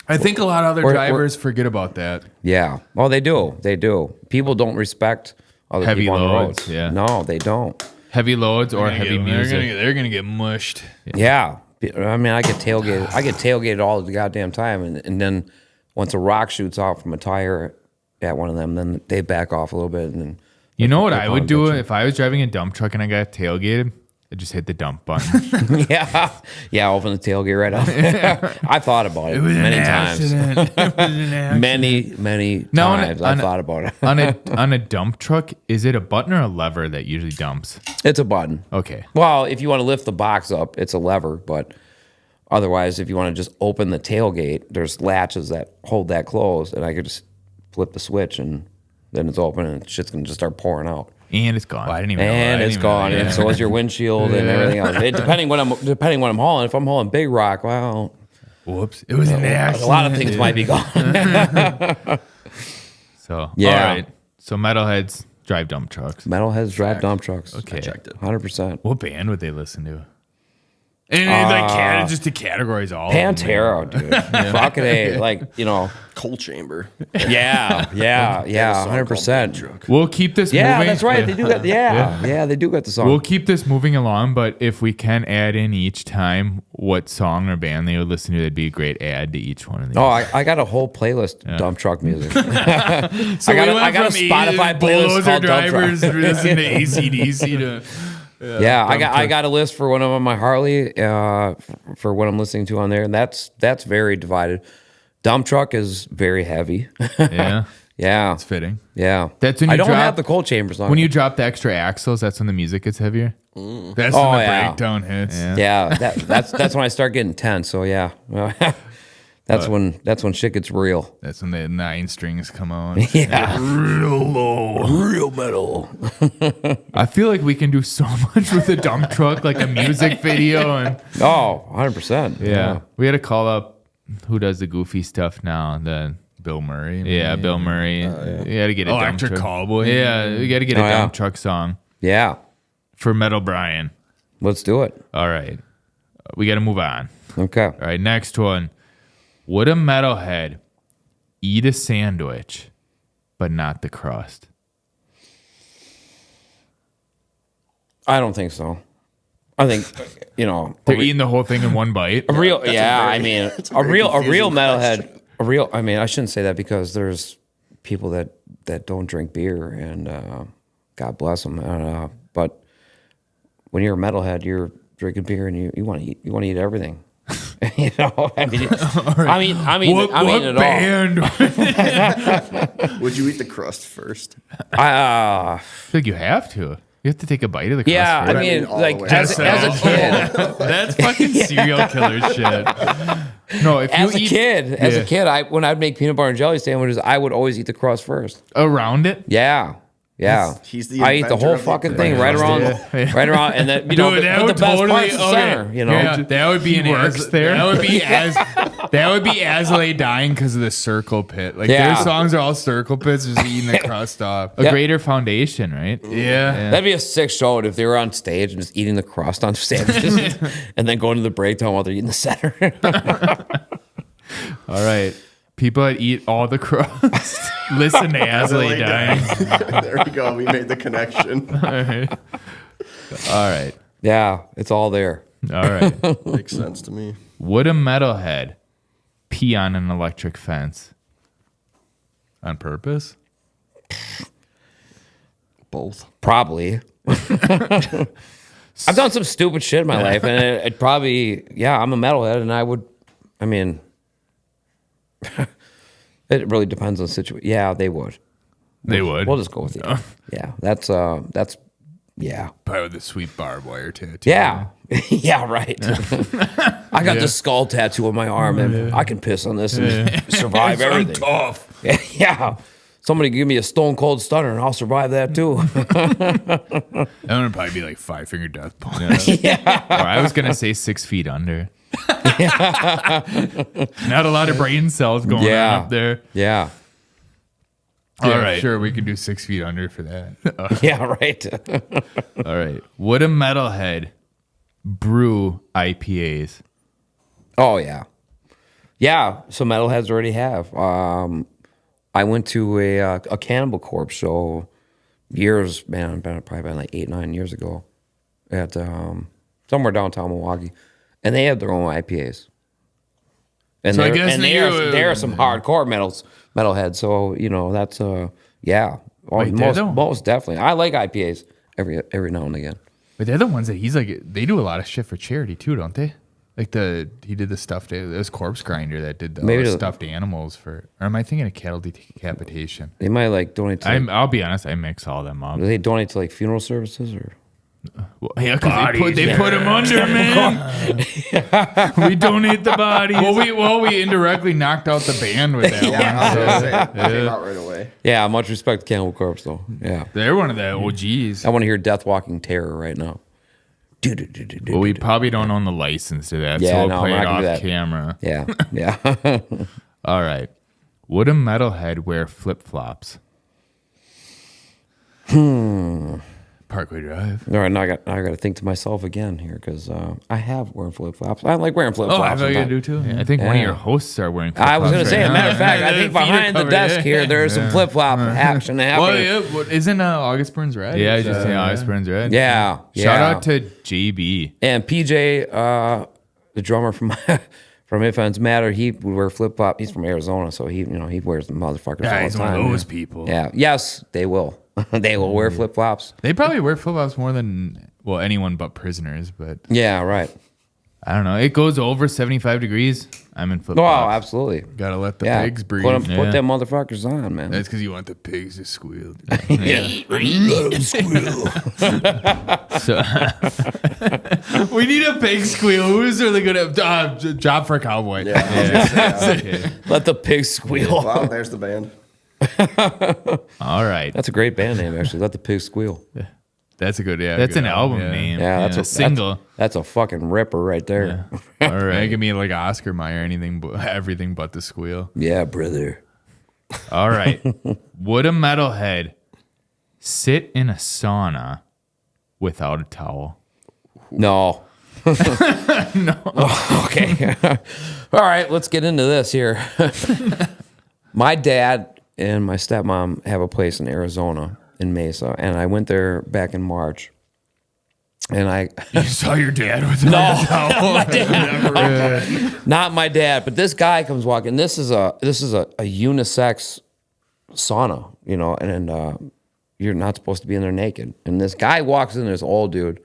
I think a lot of other drivers forget about that. yeah. Well, they do. People don't respect other Heavy people on the loads, road. yeah. No, they don't. Heavy loads or heavy music. They're gonna get mushed. Yeah. I mean, I get tailgated. I get tailgated all the goddamn time, and then once a rock shoots out from a tire at one of them, then they back off a little bit, and then. You know what I would do if I was driving a dump truck and I got tailgated? I'd just hit the dump button. yeah, open the tailgate right up. I thought about it many times. Many times I thought about it. on a dump truck, is it a button or a lever that usually dumps? It's a button. Okay. Well, if you want to lift the box up, it's a lever, but otherwise, if you want to just open the tailgate, there's latches that hold that closed, and I could just flip the switch and then it's open and shit's gonna just start pouring out. And it's gone. I didn't even know. And it's gone. And so is your windshield and everything else. Depending what I'm hauling. If I'm hauling big rock, well, whoops, it was an accident. a lot of things might be gone. So yeah. All right. So metalheads drive dump trucks. Metalheads drive dump trucks. Okay. I checked it. 100%. What band would they listen to? And just to categorize all Pantera, of them. dude. Fucking A, Coal chamber. Yeah, 100%. We'll keep this moving. Yeah, that's right. They do that. Yeah, they do got the song. We'll keep this moving along, but if we can add in each time what song or band they would listen to, that'd be a great add to each one of these. Oh, I got a whole playlist dump truck music. I got a Spotify playlist bulldozer called dump drivers truck. listen to AC/DC to. Yeah, I got a list for one of them on my Harley for what I'm listening to on there, and that's very divided. Dump truck is very heavy. Yeah, Yeah, it's fitting. yeah. That's when I you don't drop- have the coal chambers on. When you drop the extra axles, that's when the music gets heavier. That's Oh, when the yeah. breakdown hits. yeah, that's when I start getting tense. So yeah, that's when shit gets real. That's when the 9 strings come on. Yeah, Real low. real metal. I feel like we can do so much with a dump truck, like a music video, and Oh, 100%. yeah, we had to call up who does the goofy stuff now. Bill Murray. Yeah, Bill Murray. We got to get a dump Electric truck. Cowboy. Yeah, we got to get a Oh, yeah. dump truck song Yeah, for Metal Brian. let's do it. All right, we got to move on. Okay. All right, next one. Would a metalhead eat a sandwich, but not the crust? I don't think so. I think They're eating the whole thing in one bite. a real. Yeah, I mean, a a very real confusing metalhead. I mean, I shouldn't say that because there's people that don't drink beer, and God bless them. But when you're a metalhead, you're drinking beer, and you want to eat everything. I mean, it band? Would you eat the crust first? all. I think you have to. You have to take a bite of the crust. Yeah, first. I mean, all like the way. as a kid, That's fucking serial killer shit. No, if as you a eat kid, when I'd make peanut butter and jelly sandwiches, I would always eat the crust first. around it, Yeah. He's the I eat the inventor whole of the fucking thing crust. right around, and then Dude, that but would the best totally part's the center, Yeah, that would be an there. That would be Aslay dying because of the circle pit. Like Yeah. their songs are all circle pits, just eating the crust off. A Yeah. greater foundation, right? Yeah. That'd be a sick show if they were on stage and just eating the crust on sandwiches, and then going to the breakdown while they're eating the center. All right. People that eat all the crust. Listen to Aslay dying. There we go. We made the connection. All right. Yeah, it's all there. All right. Makes sense to me. Would a metalhead pee on an electric fence? On purpose? Both. Probably. I've done some stupid shit in my life, and it probably, I'm a metalhead, and I mean, it really depends on the situation. Yeah, they would. They would. We'll just go with you. Yeah, that's, yeah. Probably with a sweet barbed wire tattoo. Yeah. Yeah, right. I got this skull tattoo on my arm, and I can piss on this and survive everything. I'm tough. Yeah. Somebody give me a stone cold stunner, and I'll survive that too. That would probably be like 5-finger death punch. Or I was gonna say 6 feet under. Not a lot of brain cells going on up there. Yeah. All Yeah, right. sure, we could do 6 feet under for that. Yeah, right. All right. Would a metalhead brew IPAs? Oh, yeah. Yeah, so metalheads already have. I went to a Cannibal Corpse show years, probably been like 8-9 years ago at somewhere downtown Milwaukee, and they had their own IPAs. And So I they're- guess and that they are, you- they are some hardcore metalheads. So that's yeah, Wait, they're the- most definitely. I like IPAs every now and again. But they're the ones that he's like. They do a lot of shit for charity too, don't they? Like he did the stuffed. It was Corpse Grinder that did Maybe the the- stuffed animals for. Or am I thinking of cattle decapitation? They might like donate to. I'll be honest. I mix all them up. Do they donate to like funeral services or? Well, yeah, because they put them under, man. We donate the bodies. We indirectly knocked out the band with that one. It came out right away. Yeah, much respect to Cannibal Corpse though. Yeah, They're one of the OGs. I want to hear Death Walking Terror right now. Well, we probably don't own the license to that, Yeah, so we'll no, play we're it not gonna do off that. camera. Yeah, yeah. All right. Would a metalhead wear flip flops? Parkway Drive. All right, now I got to think to myself again here because I have worn flip flops. I like wearing flip Oh, flops. I thought you do too. I think one of Yeah. your hosts are wearing flip flops. I was going to say, as a matter of fact, I think Feet are behind the covered, desk yeah. here, there's some flip flop action happening. Well, yeah, isn't August Burns Red? Yeah, I just say Ice Burns Red. Yeah, Shout yeah. out to JB. And PJ, the drummer from from If Ends Matter, he would wear flip flop. He's from Arizona, so he wears the motherfuckers Yeah, all he's the one time. of those yeah. people. Yeah, yes, they will. They will wear flip flops. They probably wear flip flops more than anyone but prisoners. But Yeah, right. I don't know. It goes over 75 degrees. I'm in flip Oh, flops. absolutely. Gotta let the Yeah, pigs breathe. put Yeah. them motherfuckers on, man. That's because you want the pigs to squeal. So, We need a pig squeal. Who's really good at job for a cowboy? okay. Let the pigs squeal. Wow, there's the band. All right. That's a great band name, actually. Let the pigs squeal. That's a good. Yeah, That's good an album yeah. name. Yeah, that's a a single. That's a fucking ripper right there. All Right. right. It can be like Oscar Mayer, anything, but everything but the squeal. Yeah, brother. All right. Would a metalhead sit in a sauna without a towel? No. No. Okay. All right, let's get into this here. My dad and my stepmom have a place in Arizona in Mesa, and I went there back in March. And I You saw your dad with not my dad, but this guy comes walking. This is a unisex sauna, and you're not supposed to be in there naked. And this guy walks in, this old dude.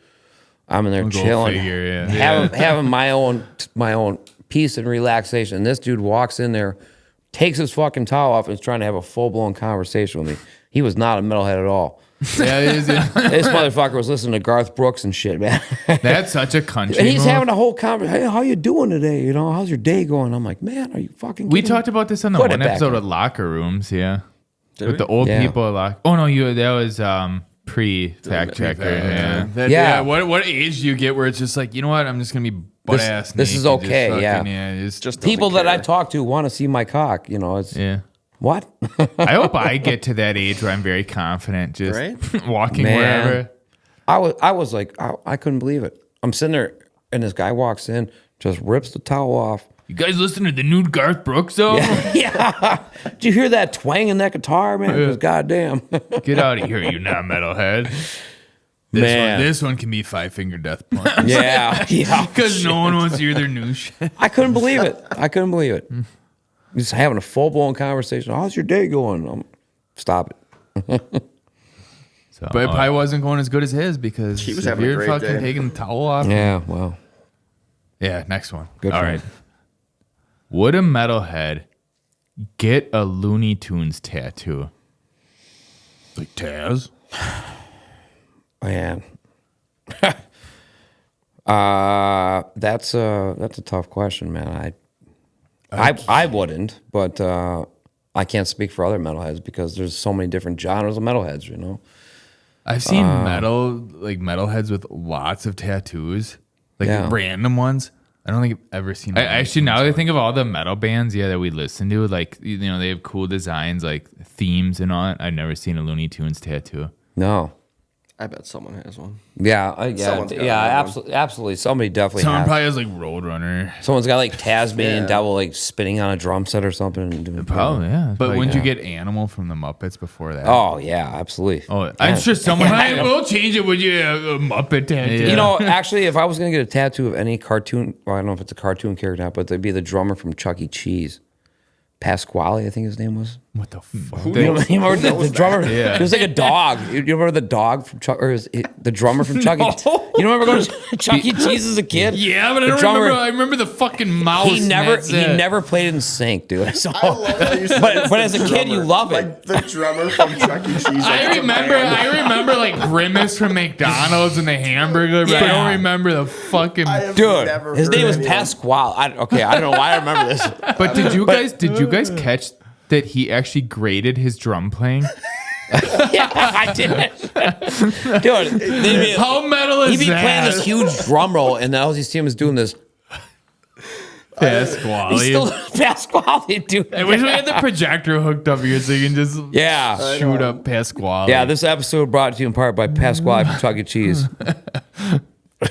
I'm in there Go chilling, figure, yeah. having my own peace and relaxation. And this dude walks in there, takes his fucking towel off, and is trying to have a full blown conversation with me. He was not a metalhead at all. Yeah, it is. This motherfucker was listening to Garth Brooks and shit, man. That's such a country And he's move. having a whole conversation. Hey, how you doing today? How's your day going? I'm like, man, are you fucking We kidding talked me? about this on the Put it one back episode on. of Locker Rooms, yeah. With we? the old Yeah. people at Locker. Oh no, that was pre-fact checker. Yeah. Yeah. What age do you get where it's just like, you know what? I'm just gonna be butt ass. this is naked, just okay, fucking, yeah. It's Just People doesn't that I care. talk to want to see my cock. It's Yeah. what? I hope I get to that age where I'm very confident just Right? walking Man. wherever. I was like, I couldn't believe it. I'm sitting there, and this guy walks in, just rips the towel off. You guys listen to the new Garth Brooks album? Yeah. Did you hear that twang in that guitar, man? It was goddamn. Get out of here, you non-metalhead. Man. This one can be 5-finger death punch. Yeah. Because no one wants to hear their new shit. I couldn't believe it. Just having a full blown conversation. How's your day going? Stop it. So, but it probably wasn't going as good as his because He was if having a you're great fucking day. taking the towel off. Yeah, well. Yeah, next one. Good All for right. him. Would a metalhead get a Looney Tunes tattoo? Like Taz. Man. That's a tough question, man. I wouldn't, but I can't speak for other metalheads because there's so many different genres of metalheads, you know. I've seen metalheads with lots of tattoos, like Yeah. random ones. I don't think I've ever seen. Actually, now that I think of all the metal bands, that we listen to, like they have cool designs, like themes and all that. I've never seen a Looney Tunes tattoo. No. I bet someone has one. Yeah, Someone's got one. absolutely. Somebody definitely Someone has. probably has like Roadrunner. Someone's got like Tasmanian Yeah. Devil like spinning on a drum set or something. And doing, Probably, yeah. But Like, wouldn't you yeah. get Animal from the Muppets before that? Oh yeah, absolutely. Oh, I'm sure someone will change it. Would you a Muppet tattoo? You know, actually, if I was gonna get a tattoo of any cartoon, well, I don't know if it's a cartoon character or not, but it'd be the drummer from Chuck E. Cheese, Pasquale, I think his name was. What the fuck? You remember the drummer? Yeah. He was like a dog. You remember the dog from Chuck, or the drummer from Chuck E. No. You don't remember going to Chuck E. Cheese as a kid? Yeah, but I The don't drummer- remember. I remember the fucking mouse. He and never that's it. played in sync, dude. So, I love how you said but it's as the a kid, you drummer. love it. Like the drummer from Chuck E. Cheese. I remember like Grimace from McDonald's and the hamburger, but I Yeah. don't remember the fucking. I have Dude, never his heard name was anyone- Pasquale. I don't know why I remember this. But did you guys catch that he actually graded his drum playing? Yeah, I did. Dude, they'd be, How metal is he'd be that? playing this huge drum roll, and all you see him is doing this. Pasquale. He's still Pasquale, dude. I wish we had the projector hooked up here so you can just Yeah. shoot up Pasquale. Yeah, this episode brought to you in part by Pasquale from Chuck E. Cheese.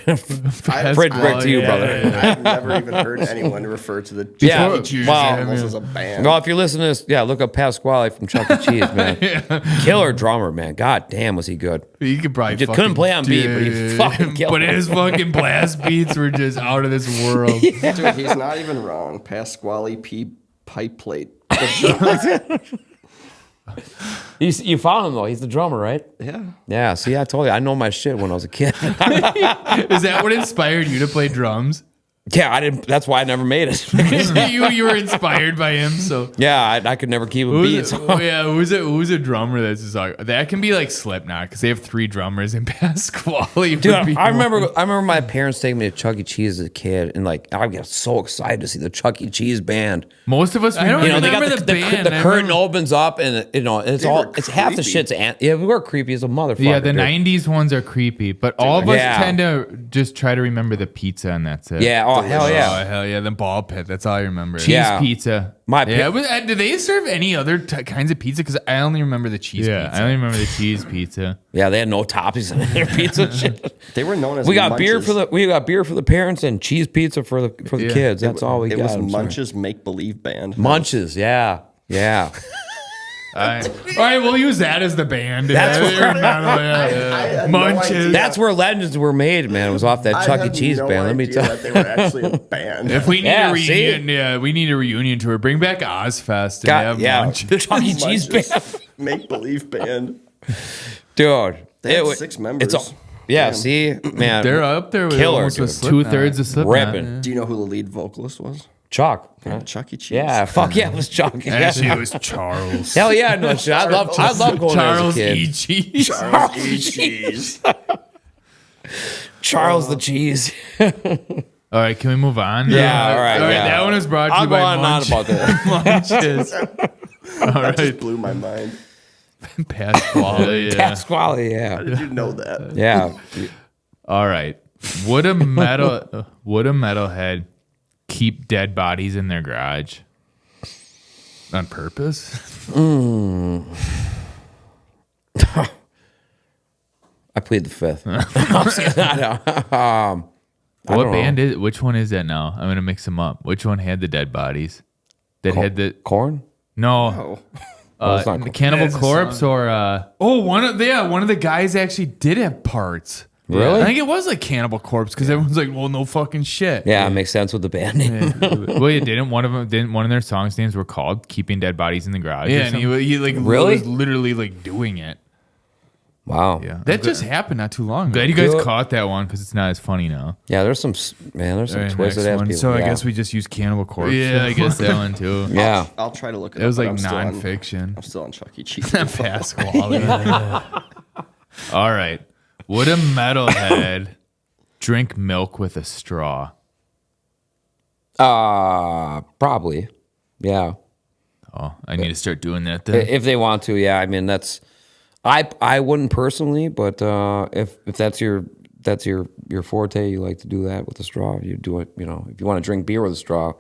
Fridge brick to you, brother. I've never even heard anyone refer to the Yeah, Chuck E. Cheese well- animals as a band. Well, if you listen to this, look up Pasquale from Chuck E. Cheese, man. Killer drummer, man. God damn, was he good. He could probably Just couldn't play on beat, but he Dude. fucking killed But it. his fucking blast beats were just out of this world. Dude, he's not even wrong. Pasquale P. Pipe Plate. You found him, though. He's the drummer, right? Yeah. Yeah, see, I told you. I know my shit when I was a kid. Is that what inspired you to play drums? Yeah, I didn't. That's why I never made it. you were inspired by him, so Yeah, I could never keep a beat. So. who's a drummer that's just like that can be like Slipknot because they have 3 drummers in Pasquale. Dude, I remember my parents taking me to Chuck E. Cheese as a kid, and like I got so excited to see the Chuck E. Cheese band. most of us. I don't You know, they remember got the band. the I curtain remember- opens up, and it's were half the creepy. shit's yeah, we were creepy as a motherfucker. Yeah, the dude. '90s ones are creepy, but all of us Yeah. tend to just try to remember the pizza, and that's it. Yeah, oh hell yeah. Oh, hell yeah, the ball pit. That's all I remember. Cheese Yeah. pizza. My yeah, pi- do they serve any other kinds of pizza? Because I only remember the cheese Yeah, pizza. I only remember the cheese pizza. Yeah, they had no toppings in their pizza shit. They were known as We got Munches. beer for the parents and cheese pizza for the Yeah. kids. That's all we It got. was I'm sorry. Munches Make Believe Band. Munches, yeah. All right, we'll use that as the band. That's Yeah, what- you're not- I had no Munches. idea. That's where legends were made, man. It was off that I Chuck E. had Cheese no band. Let me idea tell that they were actually a band. If we need Yeah, a see? reunion, we need a reunion tour. Bring back Ozfest and God, have yeah, Munches. Chuck E. Cheese band, Make Believe Band. dude. They had wa- 6 members. It's all, yeah. Damn. See, man, They're up there with Killer, almost dude. with Slipknot. 2/3 of Slipknot. Ripping. Do you know who the lead vocalist was? Chuck. Chuck E. Cheese. Yeah, fuck yeah, it was Chuck. Yeah. Actually, it was Charles. Hell yeah, no shit. I love going Charles there as a E. kid. Cheese. Charles E. Cheese. Charles the Cheese. All right, can we move on? Yeah, all right, yeah. That one is brought to I'll you go by on and on Munch. about that. Munches. All That just right, blew my mind. Pasquale. Yeah. Pasquale, yeah, How did you know that? yeah. All right. Would a metalhead keep dead bodies in their garage on purpose? I plead the fifth. I What don't band is? Which one is that now? I'm gonna mix them up. Which one had the dead bodies? That had the Corn? no. Oh, it's not Korn. Cannibal That's a Corpse song. or one of the guys actually did have parts. Really? I think it was like Cannibal Corpse because everyone's like, well, no fucking shit. Yeah, it makes sense with the band name. Well, you didn't. One of their songs names were called "Keeping Dead Bodies in the Garage." Yeah, or and something? he like Really? was literally like doing it. Wow. Yeah, That just happened not too long ago. glad you guys Do it. caught that one because it's not as funny now. Yeah, there's some All right, twisted next ass one. people. So I yeah. guess we just use Cannibal Corpse. Yeah, I guess that one too. Yeah. I'll try to look it It was up. like but I'm still on- nonfiction. I'm still on Chuck E. Cheese. Pasquale. All right. Would a metalhead drink milk with a straw? Probably. Yeah. Oh, I need to start doing that then. If they want to, yeah. I mean, I wouldn't personally, but if that's your forte, you like to do that with a straw. You do it. You know, if you want to drink beer with a straw,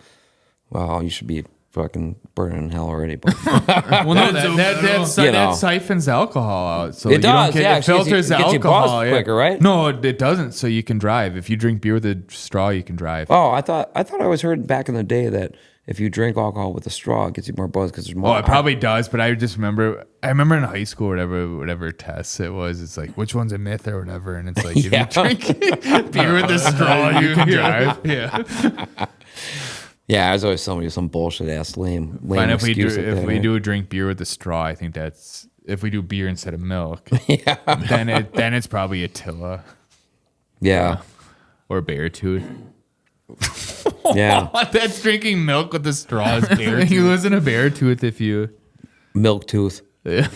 well, you should be fucking burning in hell already. But Well, no, You know. that siphons alcohol out. So It you don't does, get, yeah, it filters it gets you alcohol. buzzed Yeah. quicker, right? No, it doesn't. So you can drive. If you drink beer with a straw, you can drive. oh, I thought I always heard back in the day that if you drink alcohol with a straw, it gets you more buzz because there's more. Oh, it probably does, but I just remember. I remember in high school, whatever tests it was. It's like which one's a myth or whatever, and it's like if Yeah. you drink beer with a straw, you can drive. Yeah. Yeah, there's always somebody with some bullshit ass lame And if we do excuse like that, right? drink beer with a straw, I think that's if we do beer instead of milk. Then it's probably Attila Yeah, Or bear tooth. yeah, That's drinking milk with a straw is beer. You listen to bear tooth if you. milk tooth. Yeah.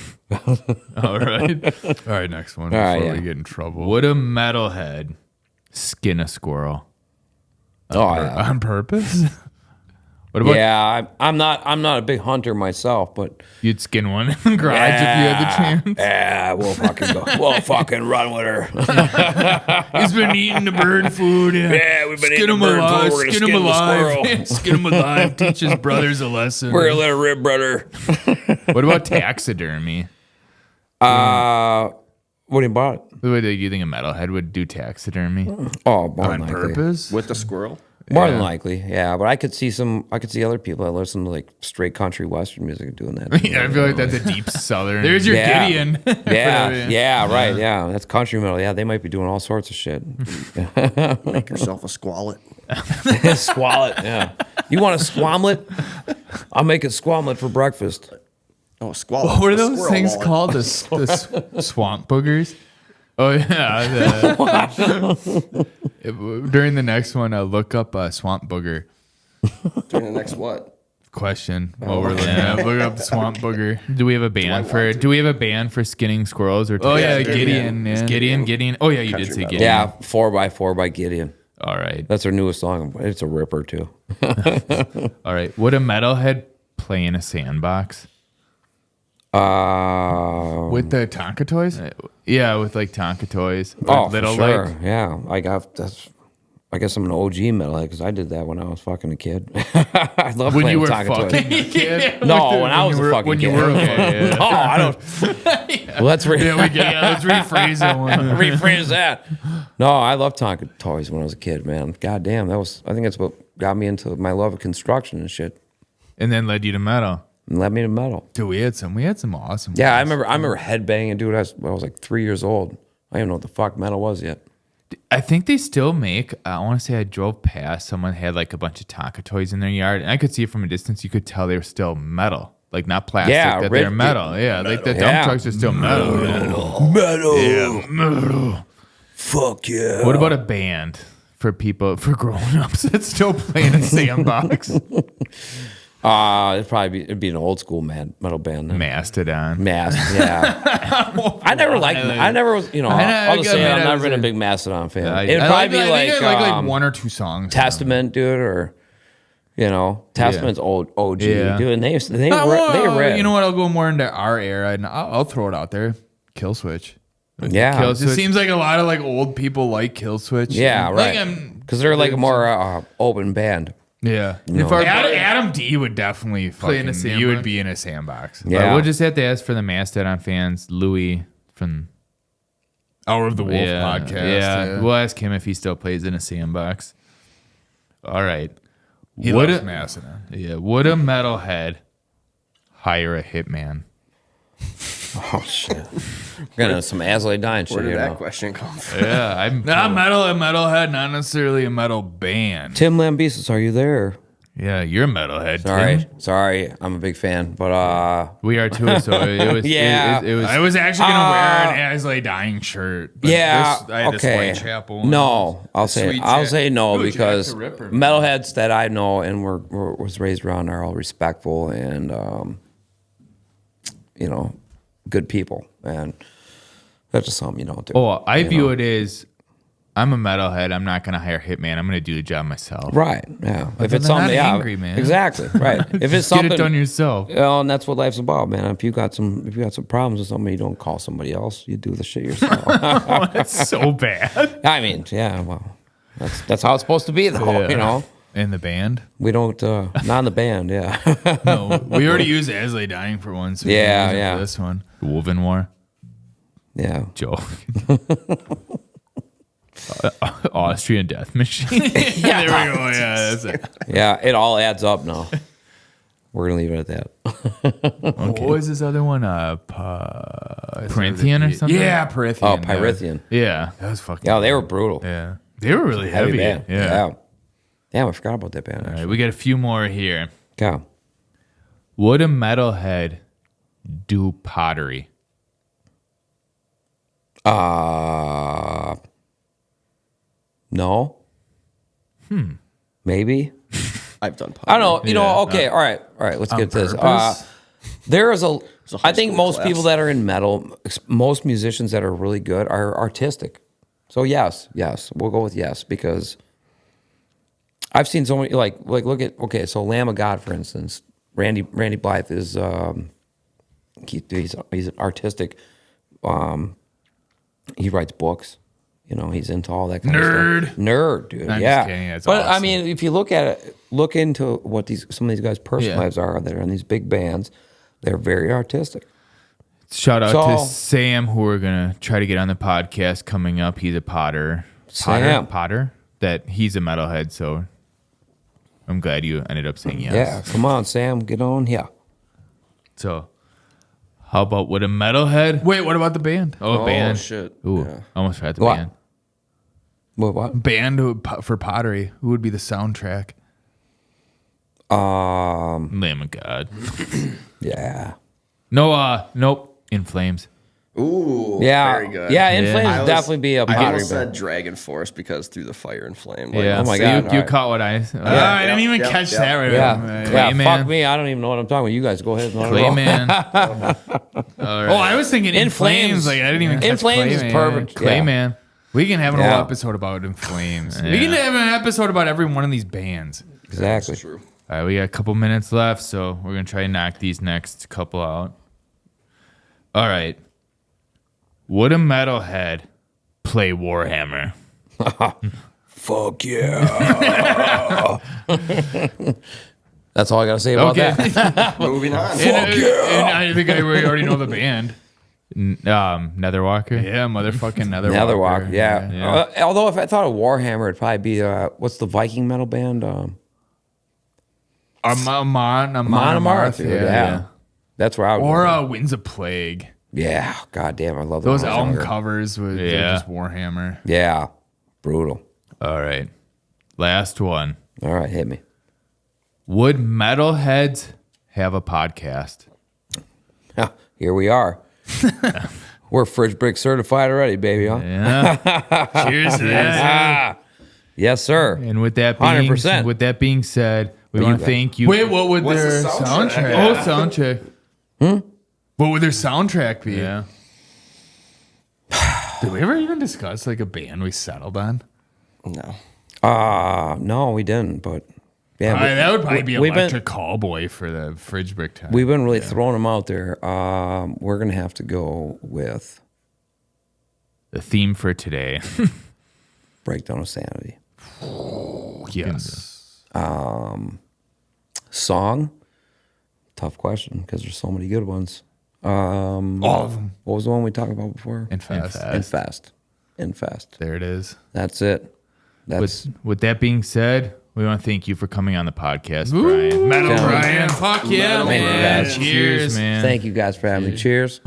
All right. All right, next one All right, before yeah. we get in trouble. Would a metalhead skin a squirrel Oh yeah, On purpose? What about yeah. I'm not a big hunter myself, but you'd skin one in the garage if you had the chance? yeah, we'll fucking go. We'll fucking run with her. He's been eating the bird food. Yeah, we've been Skin eating him bird alive. food. We're gonna Skin him skin the alive. squirrel. Skin him alive. Teach his brothers a lesson. We're gonna let her rib, brother. What about taxidermy? What do you bought? Do you think a metalhead would do taxidermy? Oh, more than On likely. purpose? With the squirrel? More than likely, yeah. But I could see other people that listen to like straight country western music doing that. Yeah, I feel like that's a deep southern. There's your Yeah. Gideon. Yeah, right. Yeah, that's country metal. Yeah, they might be doing all sorts of shit. Make yourself a squallet. Squallet. Yeah. You want a squamlet? I'll make a squamlet for breakfast. Oh, a squallet. What were A those squirrel things wallet. called? The swamp boogers? Oh, yeah. During the next one, look up swamp booger. During the next what? Question. While we're looking at look up swamp booger. Do we have a ban for skinning squirrels or? Oh, yeah, taxidermy? Gideon. Is Yeah. Gideon. Oh yeah, you did Country say metal. Gideon. Yeah, 4x4 by Gideon. All right. That's their newest song. It's a ripper too. All right. Would a metalhead play in a sandbox? With the Tonka toys? Yeah, with like Tonka toys. Oh, little for sure. like. Yeah, I guess I'm an OG metalhead because I did that when I was fucking a kid. I love When playing you were with Tonka fucking toys. a kid? No, when I was a fucking when kid. you were a kid. No, I don't. Well, let's Let's rephrase that one. rephrase that. No, I love Tonka toys when I was a kid, man. God damn, I think that's what got me into my love of construction and shit. And then led you to metal. And led me to metal. Dude, we had some awesome Yeah, I ones. remember headbanging, dude. When I was like 3 years old. I didn't even know what the fuck metal was yet. I think they still make. I want to say I drove past. Someone had like a bunch of Tonka toys in their yard, and I could see it from a distance. You could tell they were still metal, like not plastic. Yeah, that they're ripped- metal. Yeah, like the dump Yeah. trucks are still metal. Metal. Yeah, metal. Fuck yeah. What about a band for grown-ups that still play in a sandbox? It'd be an old school metal band. Then. Mastodon. Yeah. I never was, I'll just say I've never been a big Mastodon fan. It'd probably be I like, like one or two songs. Testament, dude, or, Testament's old OG, Yeah. dude. And they Well, read. you know what? I'll go more into our era, and I'll throw it out there. Killswitch. Yeah. Kill It seems like a lot of like old people like Killswitch. Yeah, Like, right. Because they're like a more open band. Yeah. No. If Adam D would definitely Play in a fucking, you sandbox. would be in a sandbox. Yeah. All right, we'll just have to ask for the Mastodon fans, Louis from Hour of the Wolf podcast. Yeah, we'll ask him if he still plays in a sandbox. All right. He Would loves a- Mastodon. Yeah, would a metalhead hire a hitman? Oh shit. We're gonna some Asley Dine shit Where did here that now. question come from? Yeah, I'm not a metalhead, not necessarily a metal band. Tim Lambesis, are you there? Yeah, you're a metalhead. Sorry, Tim. sorry, I'm a big fan, but We are too. So it was. Yeah. It was. I was actually gonna wear an Asley Dying shirt. But yeah, I had this okay. Whitechapel one. No, I'll say no Jack because the Ripper, man. metalheads that I know and was raised around are all respectful and good people, and that's just something you don't do. Oh, I you view know? it as I'm a metalhead. I'm not gonna hire a hitman. I'm gonna do the job myself. Right, yeah. If then it's they're something, not yeah, angry, man. exactly, right. If it's Get something, it done yourself. well, and that's what life's about, man. If you got some problems with somebody, you don't call somebody else. You do the shit yourself. That's so bad. I mean, yeah, well, that's how it's supposed to be, though. Yeah. You know, In the band? we don't not in the band, yeah. No, we already used Asley Dying for one. So we Yeah, can use it yeah. For this one. Woven War. Yeah. Joke. Austrian Death Machine. Yeah, there we go. Yeah, that's it. Yeah, it all adds up now. We're gonna leave it at that. What was this other one? Pyrrhinthian or something? Yeah, Pyrrhinthian. Oh, Pyrrhinthian. Yeah. That was fucking. Yeah, they were brutal. Yeah. They were really Heavy heavy. band. Yeah. Damn, I forgot about that band. All right, Actually. we got a few more here. Yeah. Would a metalhead do pottery? No. Maybe. I've done. I don't know. You know. Yeah. Okay. All right. All right. Let's get to this. purpose? There is a. a high I think school most class. people that are in metal, most musicians that are really good are artistic. So yes, we'll go with yes because I've seen so many like look at so Lamb of God for instance, Randy Blythe is he's an artistic. He writes books. You know, he's into all that kind of stuff. Nerd, dude. I'm yeah. just kidding. That's but I awesome. mean, if you look at it, look into what some of these guys' personal Yeah. lives are that are in these big bands. They're very artistic. Shout out So- to Sam, who we're going to try to get on the podcast coming up. He's a potter. Sam. Potter? That he's a metalhead, so I'm glad you ended up saying yes. Yeah, come on, Sam, get on. Yeah. So, how about with a metalhead? Wait, what about the band? Oh, band. shit. Ooh, Yeah. almost forgot the What? band. What? For pottery, who would be the soundtrack? Lamb of God. Yeah. No, nope. In Flames. Ooh. Yeah. Very good. Yeah, In Yeah. Flames I would definitely be a I pottery almost band. said Dragon Force because through the fire and flame. Yeah. oh my so God, You, all right. caught what I. I didn't even yep, catch yep. that right. Yeah. Clayman. Fuck me. I don't even know what I'm talking about. You guys go ahead. No, no, no. Clayman. All right. Oh, I was thinking In In Flames. Flames. Like I didn't even. In catch Flames is Clayman. perfect. Clayman. We can have an Yeah. whole episode about In Flames. We Yeah. can have an episode about every one of these bands. Exactly. True. All right, we got a couple minutes left, so we're gonna try and knock these next couple out. All right. Would a metalhead play Warhammer? Fuck yeah. That's all I got to say about Okay. that. Moving on. And I think I already know the band. Netherwalker. Yeah, motherfucking Netherwalker. Netherwalk, yeah. Yeah. Although if I thought of Warhammer, it'd probably be, what's the Viking metal band? Amon Amarth, dude. Yeah. That's where I would Or go. Winds of Plague. Yeah. God damn, I love Those when I was album younger. covers with Yeah. just Warhammer. Yeah. Brutal. All right. Last one. All right, hit me. Would metalheads have a podcast? Here we are. We're fridge brick certified already, baby, huh? Yeah. Cheers to that. Yes, sir. And with that being 100%. with that being said, we you want to got? thank you. Wait, what would What's the their soundtrack? soundtrack? What would their soundtrack be? Yeah. Did we ever even discuss like a band we settled on? No. No, we didn't, but yeah, That would probably be we've been- Electric Callboy for the fridge brick time. we've been really throwing them out there. We're gonna have to go with The theme for today. Breakdown of Sanity. yes. Song? Tough question because there's so many good ones. All of them. What was the one we talked about before? Infest. Infest. There it is. That's it. That's With that being said, we want to thank you for coming on the podcast, Brian. Metal Gentlemen. Brian. Fuck yeah, Metal man. Brian. Cheers, man. Thank you guys for having me. Cheers.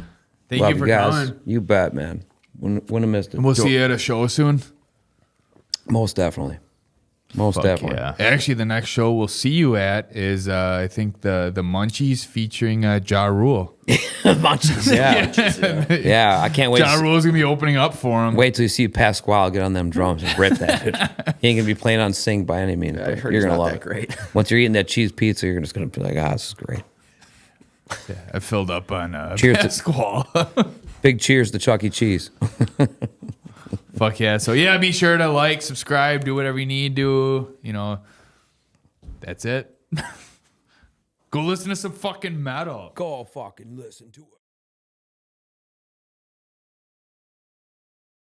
Thank Love you for guys. coming. You bet, man. Wouldn't have missed it. We'll see you at a show soon. Most definitely. Most Fuck definitely. yeah. Actually, the next show we'll see you at is I think the Munchies featuring Ja Rule. Munchies, yeah. Yeah, I can't wait. Ja Rule's gonna be opening up for him. Wait till you see Pasquale get on them drums and rip that shit. He ain't gonna be playing on sync by any means. I but heard you're he's gonna not love that it. great. Once you're eating that cheese pizza, you're just gonna be like, this is great. I filled up on Cheers to- Pasquale. Big cheers to Chuck E. Cheese. Fuck yeah. So yeah, be sure to like, subscribe, do whatever you need to. That's it. Go listen to some fucking metal. Go fucking listen to it.